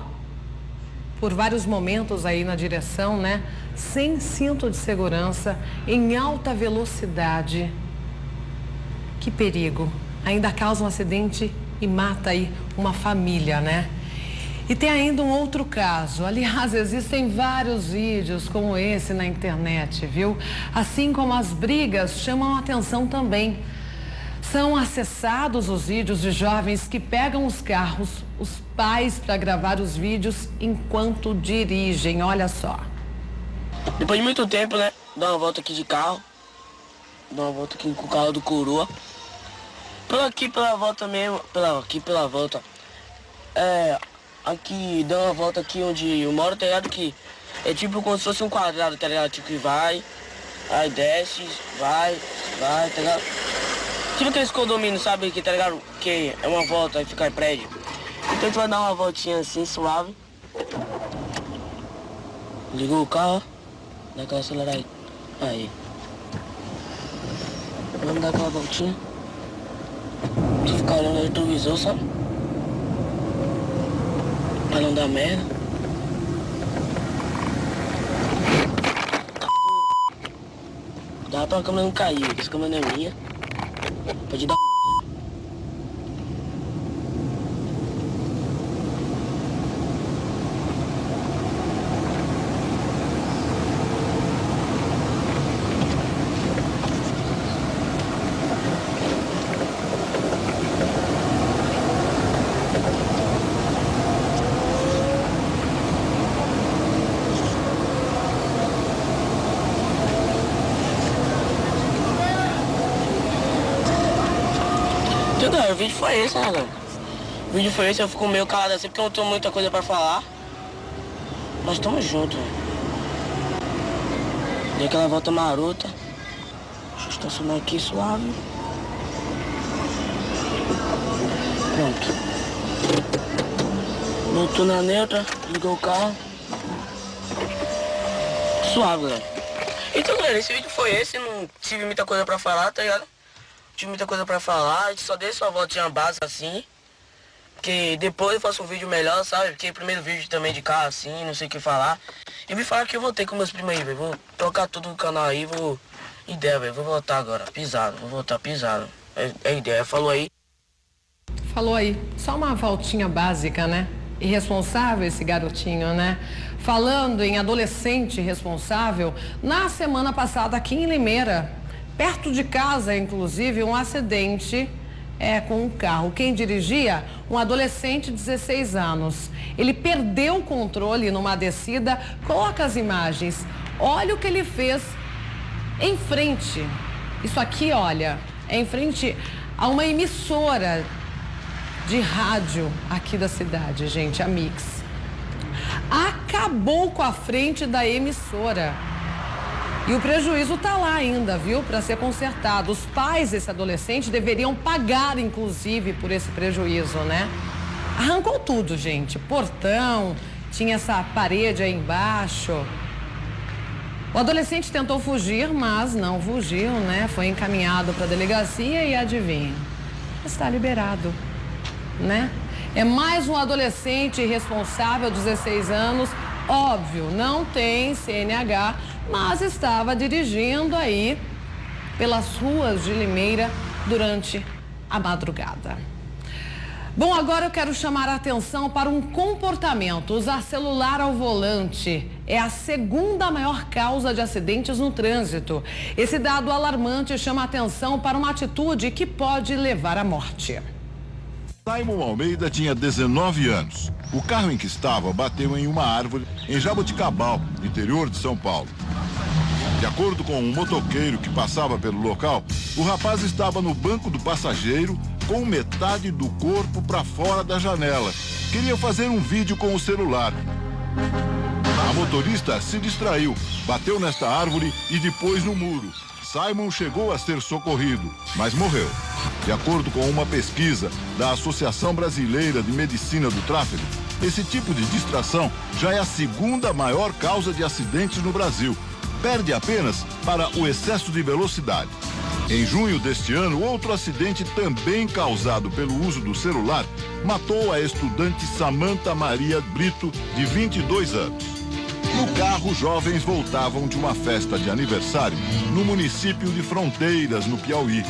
por vários momentos aí na direção, né? Sem cinto de segurança, em alta velocidade. Que perigo. Ainda causa um acidente e mata aí uma família, né? E tem ainda um outro caso. Aliás, existem vários vídeos como esse na internet, viu? Assim como as brigas chamam a atenção também. São acessados os vídeos de jovens que pegam os carros, os pais, para gravar os vídeos enquanto dirigem. Olha só. Depois de muito tempo, né? Dá uma volta aqui de carro. Dá uma volta aqui com o carro do coroa. Pela volta mesmo. Pela volta. Aqui, dá uma volta aqui onde eu moro, tá ligado? Que é tipo como se fosse um quadrado, tá ligado? Tipo que vai, aí desce, vai, tá ligado? Tipo aqueles condomínios, sabe? Que tá ligado? Que é uma volta, aí fica em prédio. Então a gente vai dar uma voltinha assim, suave. Ligou o carro, dá aquela acelerada aí. Aí. Vamos dar aquela voltinha. Deixa eu ficar olhando o retrovisor, sabe? Pra não dar merda. Dá pra câmera não cair, essa câmera não é minha. Pode dar. O vídeo foi esse, né, galera? O vídeo foi esse, eu fico meio calado assim porque eu não tenho muita coisa pra falar. Mas tamo junto, velho. Dei aquela volta marota. Deixa eu estacionar aqui suave. Pronto. Voltou na neutra, ligou o carro. Suave, galera. Então, galera, esse vídeo foi esse, não tive muita coisa pra falar, tá ligado? Tive muita coisa pra falar, a gente só dei só uma voltinha básica assim. Que depois eu faço um vídeo melhor, sabe? Porque primeiro vídeo também de carro assim, não sei o que falar. E me falaram que eu voltei com meus primos aí, velho. Vou trocar tudo no canal aí, vou... Ideia, velho, vou voltar agora, pisado, vou voltar pisado. É ideia, falou aí. Falou aí, só uma voltinha básica, né? Irresponsável esse garotinho, né? Falando em adolescente irresponsável, na semana passada aqui em Limeira, perto de casa, inclusive, um acidente com um carro. Quem dirigia? Um adolescente de 16 anos. Ele perdeu o controle numa descida. Coloca as imagens. Olha o que ele fez em frente. Isso aqui, olha, é em frente a uma emissora de rádio aqui da cidade, gente, a Mix. Acabou com a frente da emissora. E o prejuízo tá lá ainda, viu? Para ser consertado. Os pais desse adolescente deveriam pagar, inclusive, por esse prejuízo, né? Arrancou tudo, gente. Portão, tinha essa parede aí embaixo. O adolescente tentou fugir, mas não fugiu, né? Foi encaminhado para a delegacia e adivinha, está liberado, né? É mais um adolescente irresponsável, 16 anos, óbvio, não tem CNH, mas estava dirigindo aí pelas ruas de Limeira durante a madrugada. Bom, agora eu quero chamar a atenção para um comportamento. Usar celular ao volante é a segunda maior causa de acidentes no trânsito. Esse dado alarmante chama a atenção para uma atitude que pode levar à morte. Simon Almeida tinha 19 anos. O carro em que estava bateu em uma árvore em Jaboticabal, interior de São Paulo. De acordo com um motoqueiro que passava pelo local, o rapaz estava no banco do passageiro com metade do corpo para fora da janela. Queria fazer um vídeo com o celular. A motorista se distraiu, bateu nesta árvore e depois no muro. Simon chegou a ser socorrido, mas morreu. De acordo com uma pesquisa da Associação Brasileira de Medicina do Tráfego, esse tipo de distração já é a segunda maior causa de acidentes no Brasil, perde apenas para o excesso de velocidade. Em junho deste ano, outro acidente também causado pelo uso do celular matou a estudante Samanta Maria Brito, de 22 anos. No carro, jovens voltavam de uma festa de aniversário no município de Fronteiras, no Piauí.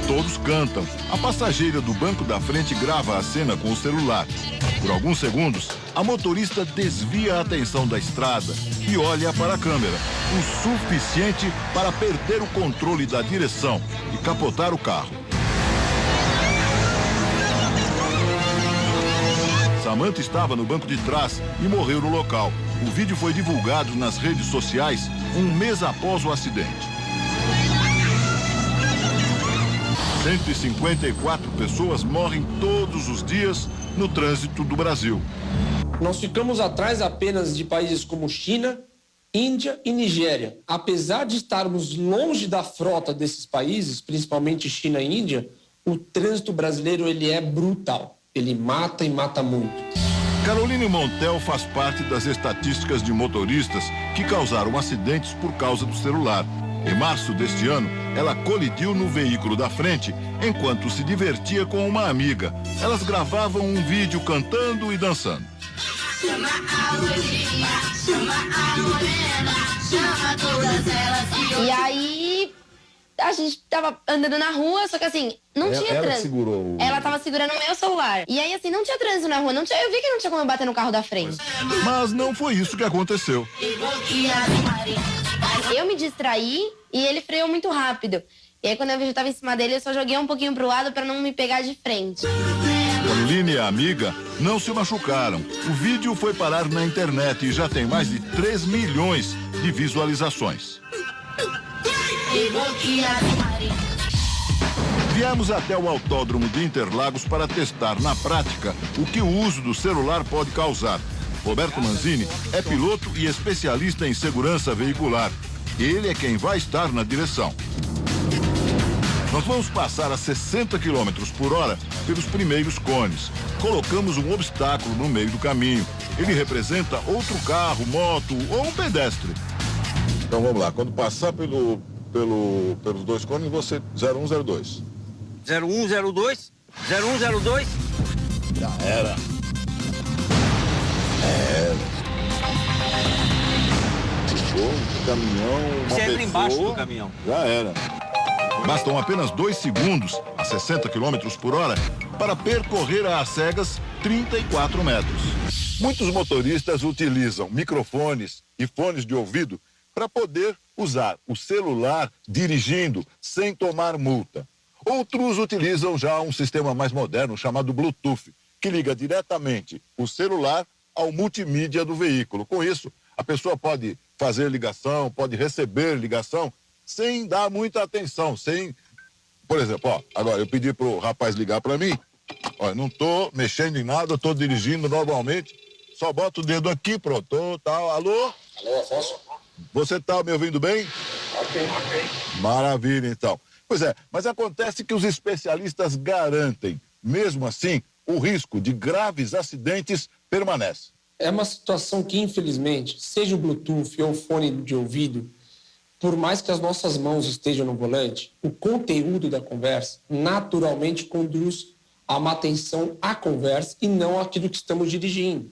Todos cantam. A passageira do banco da frente grava a cena com o celular. Por alguns segundos, a motorista desvia a atenção da estrada e olha para a câmera, o suficiente para perder o controle da direção e capotar o carro. Samanta estava no banco de trás e morreu no local. O vídeo foi divulgado nas redes sociais um mês após o acidente. 154 pessoas morrem todos os dias no trânsito do Brasil. Nós ficamos atrás apenas de países como China, Índia e Nigéria. Apesar de estarmos longe da frota desses países, principalmente China e Índia, o trânsito brasileiro ele é brutal. Ele mata e mata muito. Caroline Montel faz parte das estatísticas de motoristas que causaram acidentes por causa do celular. Em março deste ano, ela colidiu no veículo da frente enquanto se divertia com uma amiga. Elas gravavam um vídeo cantando e dançando. E aí, a gente tava andando na rua, só que assim, não tinha trânsito. Segurou. Ela tava segurando o meu celular. E aí, assim, não tinha trânsito na rua. Eu vi que não tinha como eu bater no carro da frente. Mas não foi isso que aconteceu. Eu me distraí e ele freou muito rápido. E aí, quando eu vi que eu tava em cima dele, eu só joguei um pouquinho pro lado pra não me pegar de frente. Caroline e a amiga não se machucaram. O vídeo foi parar na internet e já tem mais de 3 milhões de visualizações. Viemos até o autódromo de Interlagos para testar na prática o que o uso do celular pode causar. Roberto Manzini é piloto e especialista em segurança veicular. Ele é quem vai estar na direção. Nós vamos passar a 60 km por hora pelos primeiros cones. Colocamos um obstáculo no meio do caminho. Ele representa outro carro, moto ou um pedestre. Então vamos lá, quando passar pelos dois cones, você 0102. 0102? 0102? Já era. O caminhão, uma você entra pessoa, embaixo do caminhão. Já era. Bastam apenas 2 segundos, a 60 km por hora, para percorrer às cegas 34 metros. Muitos motoristas utilizam microfones e fones de ouvido para poder usar o celular dirigindo sem tomar multa. Outros utilizam já um sistema mais moderno chamado Bluetooth, que liga diretamente o celular ao multimídia do veículo. Com isso, a pessoa pode fazer ligação, pode receber ligação sem dar muita atenção, Por exemplo, agora eu pedi pro rapaz ligar para mim, não tô mexendo em nada, tô dirigindo normalmente, só boto o dedo aqui, pronto, tal, alô? Alô, Afonso? Você tá me ouvindo bem? Ok. Maravilha, então. Pois é, mas acontece que os especialistas garantem, mesmo assim, o risco de graves acidentes permanece. É uma situação que, infelizmente, seja o Bluetooth ou o fone de ouvido, por mais que as nossas mãos estejam no volante, o conteúdo da conversa naturalmente conduz a uma atenção à conversa e não àquilo que estamos dirigindo.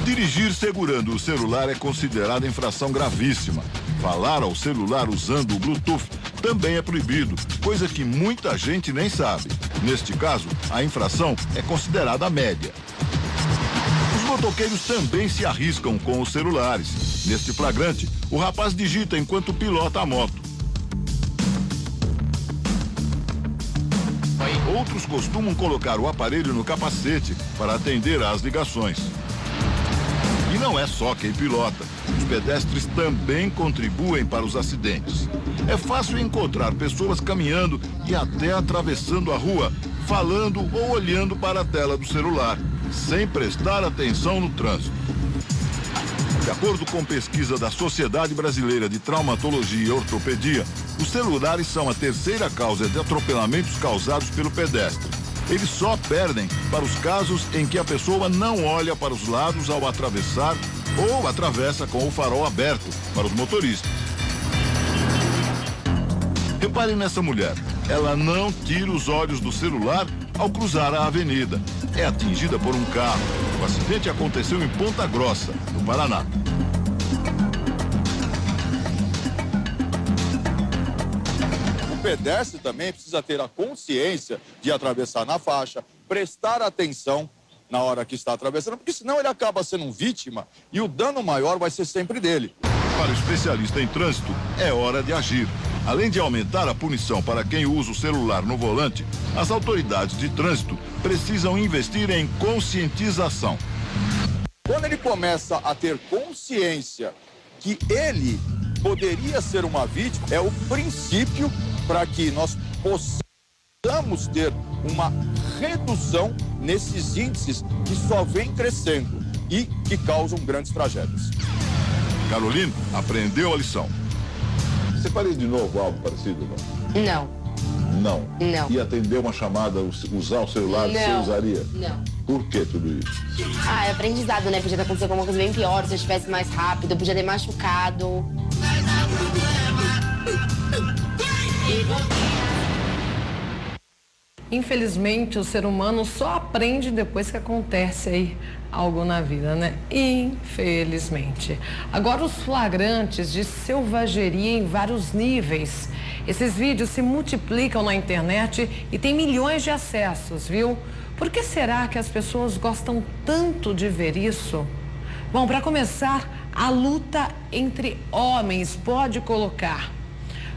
Dirigir segurando o celular é considerada infração gravíssima. Falar ao celular usando o Bluetooth também é proibido, coisa que muita gente nem sabe. Neste caso, a infração é considerada média. Os motoqueiros também se arriscam com os celulares. Neste flagrante, o rapaz digita enquanto pilota a moto. Outros costumam colocar o aparelho no capacete para atender às ligações. E não é só quem pilota. Os pedestres também contribuem para os acidentes. É fácil encontrar pessoas caminhando e até atravessando a rua, falando ou olhando para a tela do celular, sem prestar atenção no trânsito. De acordo com pesquisa da Sociedade Brasileira de Traumatologia e Ortopedia, os celulares são a terceira causa de atropelamentos causados pelo pedestre. Eles só perdem para os casos em que a pessoa não olha para os lados ao atravessar ou atravessa com o farol aberto para os motoristas. Repare nessa mulher. Ela não tira os olhos do celular ao cruzar a avenida. É atingida por um carro. O acidente aconteceu em Ponta Grossa, no Paraná. O pedestre também precisa ter a consciência de atravessar na faixa, prestar atenção na hora que está atravessando, porque senão ele acaba sendo vítima e o dano maior vai ser sempre dele. Para o especialista em trânsito, é hora de agir. Além de aumentar a punição para quem usa o celular no volante, as autoridades de trânsito precisam investir em conscientização. Quando ele começa a ter consciência que ele poderia ser uma vítima, é o princípio para que nós possamos ter uma redução nesses índices que só vem crescendo e que causam grandes tragédias. Carolina aprendeu a lição. Você faria de novo algo parecido, não? Não. Não? E atender uma chamada, usar o celular, não. Você usaria? Não. Por que tudo isso? É aprendizado, né? Podia ter acontecido alguma coisa bem pior, se eu estivesse mais rápido, eu podia ter machucado. Infelizmente, o ser humano só aprende depois que acontece aí algo na vida, né? Infelizmente. Agora, os flagrantes de selvageria em vários níveis. Esses vídeos se multiplicam na internet e tem milhões de acessos, viu? Por que será que as pessoas gostam tanto de ver isso? Bom, para começar, a luta entre homens pode colocar.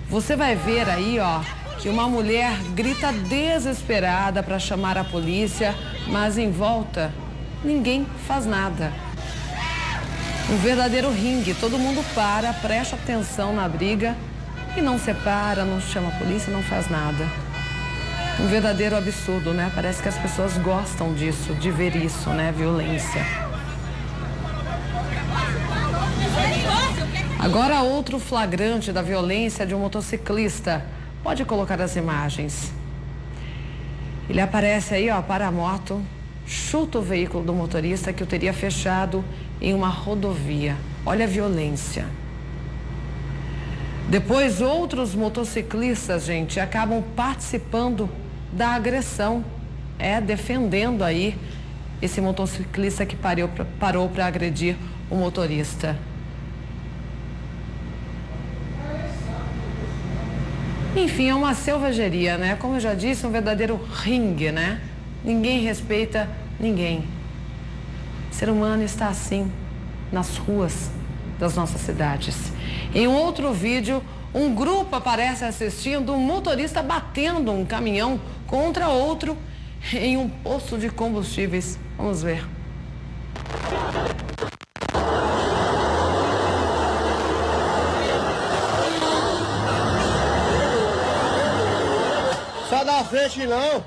Você vai ver aí, ó, que uma mulher grita desesperada para chamar a polícia, mas em volta ninguém faz nada. Um verdadeiro ringue, todo mundo presta atenção na briga e não separa, não chama a polícia, não faz nada. Um verdadeiro absurdo, né? Parece que as pessoas gostam disso, de ver isso, né? Violência. Agora, outro flagrante da violência de um motociclista. Pode colocar as imagens. Ele aparece aí, ó, para a moto, chuta o veículo do motorista que o teria fechado em uma rodovia. Olha a violência. Depois, outros motociclistas, gente, acabam participando da agressão. Defendendo aí esse motociclista que parou para agredir o motorista. Enfim, é uma selvageria, né? Como eu já disse, um verdadeiro ringue, né? Ninguém respeita ninguém. O ser humano está assim nas ruas das nossas cidades. Em um outro vídeo, um grupo aparece assistindo um motorista batendo um caminhão contra outro em um posto de combustíveis. Vamos ver. Sai da frente não!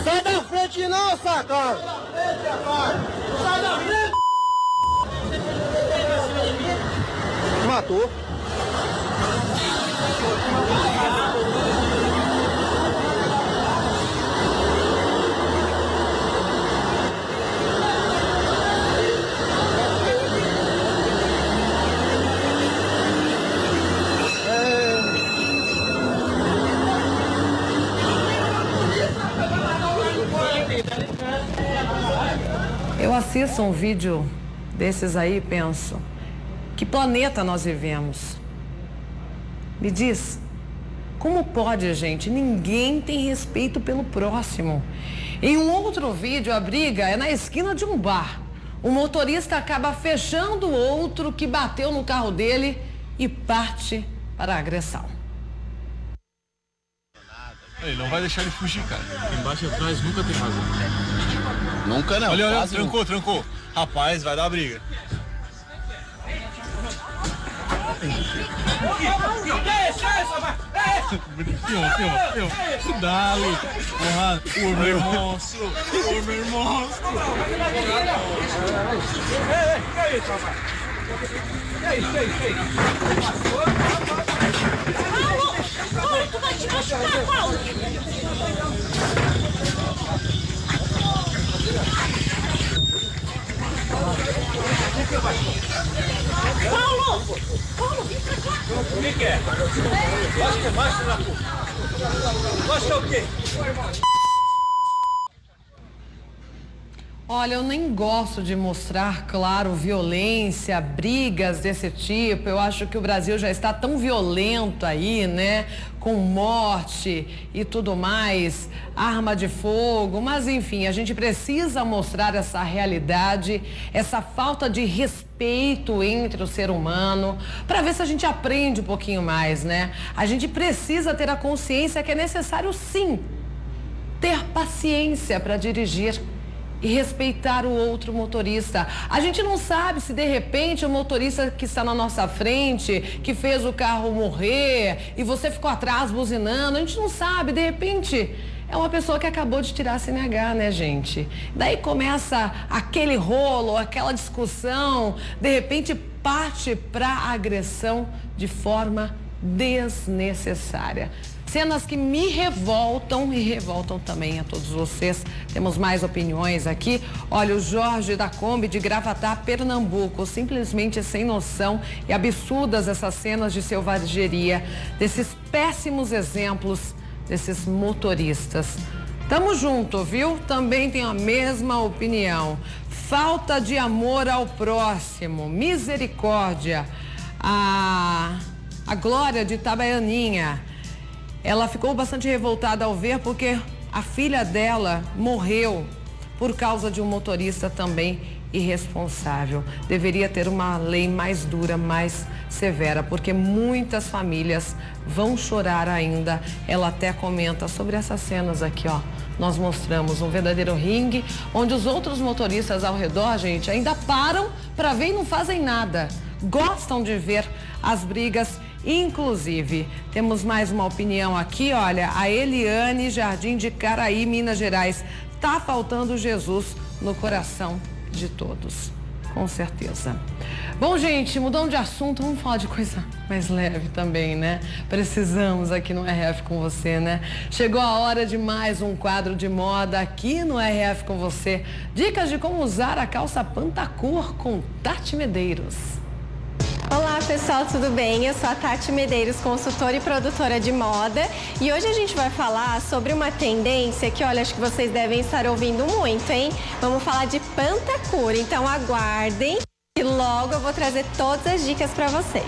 Sai da frente não, sacão! Sai da frente! Matou. Eu assisto um vídeo desses aí e penso, que planeta nós vivemos? Me diz, como pode, gente? Ninguém tem respeito pelo próximo. Em um outro vídeo, a briga é na esquina de um bar. O motorista acaba fechando o outro que bateu no carro dele e parte para a agressão. Ele não vai deixar ele fugir, cara. Embaixo e atrás nunca tem razão. Nunca não. Olha, trancou. Rapaz, vai dar briga. Filma. Dale. Porra, o meu monstro. Que isso, rapaz? Que isso? Paulo! Paulo, vem pra cá! O que é? Acho que é macho na puta. Acho que é o quê? Olha, eu nem gosto de mostrar, claro, violência, brigas desse tipo. Eu acho que o Brasil já está tão violento aí, né? Com morte e tudo mais, arma de fogo. Mas, enfim, a gente precisa mostrar essa realidade, essa falta de respeito entre o ser humano, para ver se a gente aprende um pouquinho mais, né? A gente precisa ter a consciência que é necessário, sim, ter paciência para dirigir e respeitar o outro motorista. A gente não sabe se de repente o motorista que está na nossa frente, que fez o carro morrer e você ficou atrás buzinando, a gente não sabe, de repente é uma pessoa que acabou de tirar a CNH, né, gente? Daí começa aquele rolo, aquela discussão, de repente parte para agressão de forma desnecessária. Cenas que me revoltam e revoltam também a todos vocês. Temos mais opiniões aqui. Olha, o Jorge da Kombi de Gravatá, Pernambuco, simplesmente sem noção e absurdas essas cenas de selvageria, desses péssimos exemplos desses motoristas. Tamo junto, viu? Também tenho a mesma opinião. Falta de amor ao próximo, misericórdia. A Glória de Itabaianinha, ela ficou bastante revoltada ao ver porque a filha dela morreu por causa de um motorista também irresponsável. Deveria ter uma lei mais dura, mais severa, porque muitas famílias vão chorar ainda. Ela até comenta sobre essas cenas aqui, ó. Nós mostramos um verdadeiro ringue, onde os outros motoristas ao redor, gente, ainda param para ver e não fazem nada. Gostam de ver as brigas. Inclusive, temos mais uma opinião aqui, olha, a Eliane Jardim de Caraí, Minas Gerais. Tá faltando Jesus no coração de todos, com certeza. Bom, gente, mudando de assunto, vamos falar de coisa mais leve também, né? Precisamos aqui no RF com você, né? Chegou a hora de mais um quadro de moda aqui no RF com você. Dicas de como usar a calça Pantacur com Tati Medeiros. Olá pessoal, tudo bem? Eu sou a Tati Medeiros, consultora e produtora de moda, e hoje a gente vai falar sobre uma tendência que, olha, acho que vocês devem estar ouvindo muito, hein? Vamos falar de Pantacur, então aguardem e logo eu vou trazer todas as dicas para vocês.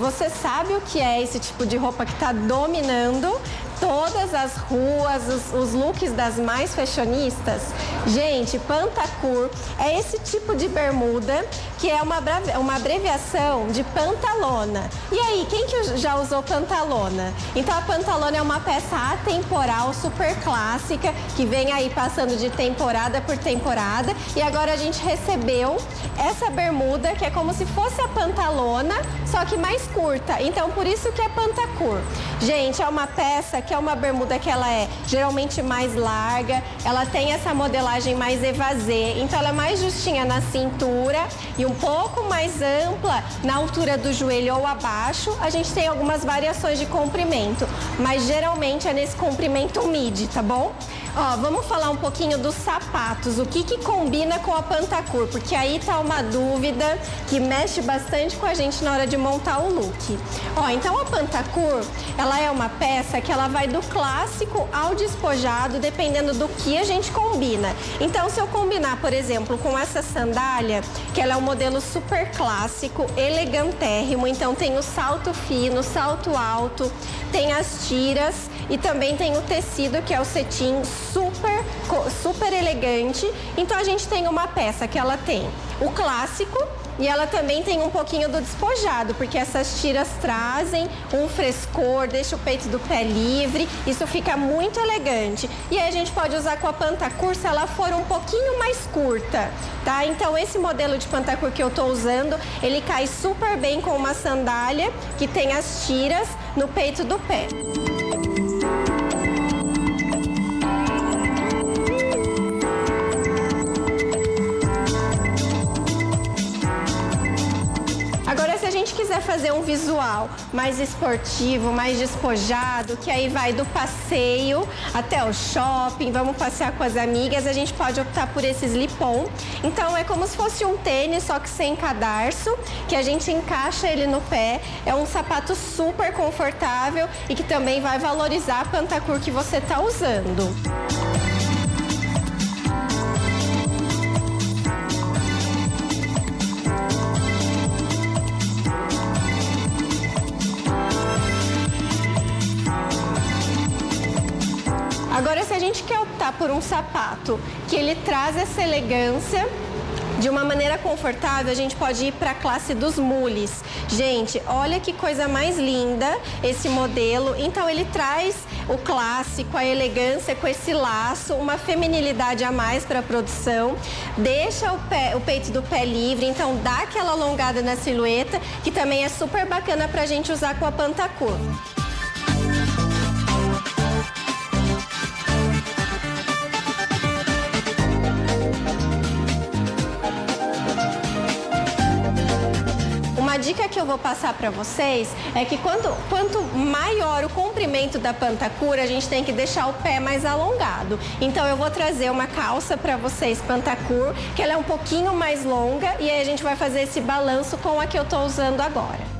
Você sabe o que é esse tipo de roupa que está dominando todas as ruas, os looks das mais fashionistas? Gente, Pantacur é esse tipo de bermuda que é uma abreviação de pantalona. E aí, quem que já usou pantalona? Então a pantalona é uma peça atemporal, super clássica, que vem aí passando de temporada por temporada. E agora a gente recebeu essa bermuda que é como se fosse a pantalona, só que mais curta. Então por isso que é Pantacur. Gente, é uma peça que é uma bermuda que ela é geralmente mais larga, ela tem essa modelagem mais evasê, então ela é mais justinha na cintura e um pouco mais ampla na altura do joelho ou abaixo. A gente tem algumas variações de comprimento, mas geralmente é nesse comprimento midi, tá bom? Ó, vamos falar um pouquinho dos sapatos, o que combina com a Pantacur, porque aí tá uma dúvida que mexe bastante com a gente na hora de montar o look. Ó, então a Pantacur, ela é uma peça que ela vai do clássico ao despojado, dependendo do que a gente combina. Então, se eu combinar, por exemplo, com essa sandália, que ela é um modelo super clássico, elegantérrimo, então tem o salto fino, salto alto, tem as tiras e também tem o tecido, que é o cetim super elegante. Então a gente tem uma peça que ela tem o clássico, e ela também tem um pouquinho do despojado, porque essas tiras trazem um frescor, deixa o peito do pé livre, isso fica muito elegante. E aí a gente pode usar com a Pantacur se ela for um pouquinho mais curta, tá? Então esse modelo de Pantacur que eu tô usando, ele cai super bem com uma sandália que tem as tiras no peito do pé. Agora, se a gente quiser fazer um visual mais esportivo, mais despojado, que aí vai do passeio até o shopping, vamos passear com as amigas, a gente pode optar por esse slip-on. Então, é como se fosse um tênis, só que sem cadarço, que a gente encaixa ele no pé. É um sapato super confortável e que também vai valorizar a Pantacur que você está usando. Agora, se a gente quer optar por um sapato que ele traz essa elegância de uma maneira confortável, a gente pode ir para a classe dos mules. Gente, olha que coisa mais linda esse modelo. Então, ele traz o clássico, a elegância com esse laço, uma feminilidade a mais para a produção, deixa o peito do pé livre, então dá aquela alongada na silhueta, que também é super bacana para a gente usar com a Pantacur. Uma dica que eu vou passar para vocês é que quanto maior o comprimento da Pantacur, a gente tem que deixar o pé mais alongado. Então eu vou trazer uma calça para vocês Pantacur, que ela é um pouquinho mais longa, e aí a gente vai fazer esse balanço com a que eu tô usando agora.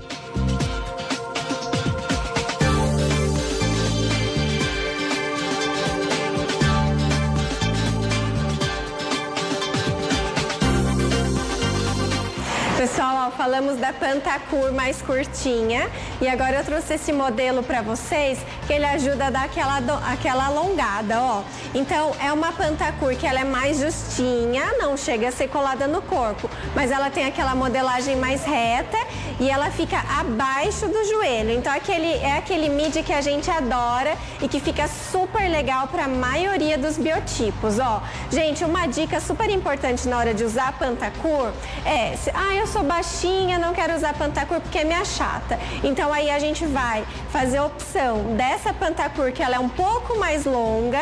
Pessoal, ó, falamos da Pantacur mais curtinha e agora eu trouxe esse modelo para vocês que ele ajuda a dar aquela alongada, ó. Então, é uma Pantacur que ela é mais justinha, não chega a ser colada no corpo, mas ela tem aquela modelagem mais reta e ela fica abaixo do joelho. Então, é aquele midi que a gente adora e que fica super legal para a maioria dos biotipos, ó. Gente, uma dica super importante na hora de usar a Pantacur é, eu sou baixinha, não quero usar Pantacur porque me achata. Então aí a gente vai fazer a opção dessa Pantacur que ela é um pouco mais longa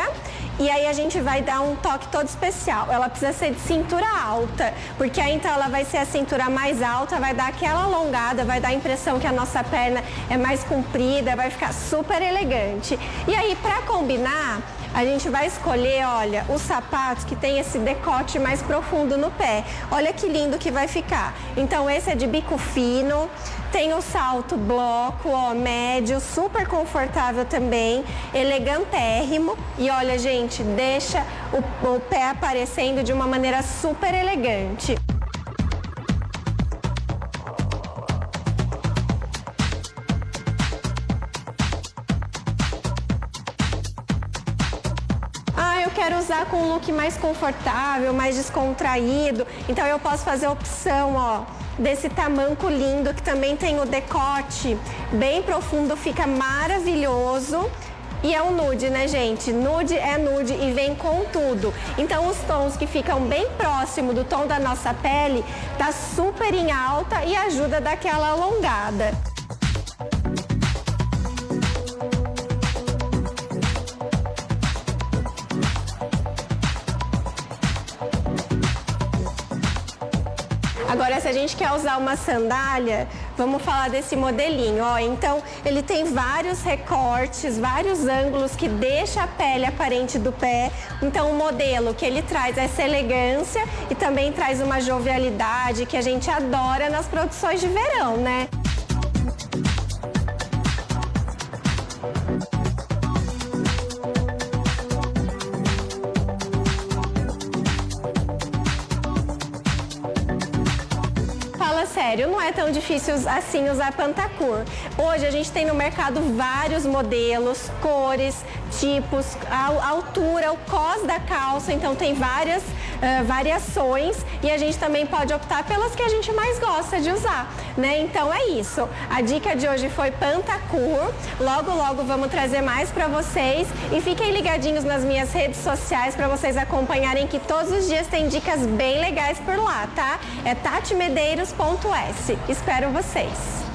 e aí a gente vai dar um toque todo especial. Ela precisa ser de cintura alta, porque aí então ela vai ser a cintura mais alta, vai dar aquela alongada, vai dar a impressão que a nossa perna é mais comprida, vai ficar super elegante. E aí para combinar, a gente vai escolher, olha, os sapatos que tem esse decote mais profundo no pé. Olha que lindo que vai ficar. Então, esse é de bico fino, tem o salto bloco, ó, médio, super confortável também, elegantérrimo. E olha, gente, deixa o pé aparecendo de uma maneira super elegante. Quero usar com um look mais confortável, mais descontraído, então eu posso fazer a opção, ó, desse tamanco lindo que também tem o decote bem profundo, fica maravilhoso. E é um nude, né, gente? Nude é nude e vem com tudo. Então os tons que ficam bem próximo do tom da nossa pele tá super em alta e ajuda a dar aquela alongada. Agora, se a gente quer usar uma sandália, vamos falar desse modelinho, ó. Então, ele tem vários recortes, vários ângulos que deixa a pele aparente do pé. Então, o modelo que ele traz essa elegância e também traz uma jovialidade que a gente adora nas produções de verão, né? Sério, não é tão difícil assim usar Pantacur. Hoje a gente tem no mercado vários modelos, cores, tipos, a altura, o cos da calça, então tem várias variações e a gente também pode optar pelas que a gente mais gosta de usar, né? Então é isso. A dica de hoje foi Pantacur. Logo, logo vamos trazer mais para vocês e fiquem ligadinhos nas minhas redes sociais para vocês acompanharem que todos os dias tem dicas bem legais por lá, tá? É tatimedeiros.s. Espero vocês.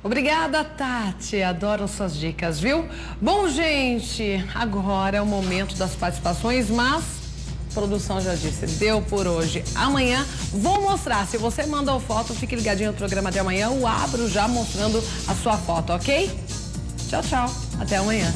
Obrigada, Tati. Adoro suas dicas, viu? Bom, gente, agora é o momento das participações, mas a produção já disse, deu por hoje. Amanhã vou mostrar. Se você mandou foto, fique ligadinho no programa de amanhã. Eu abro já mostrando a sua foto, ok? Tchau, tchau. Até amanhã.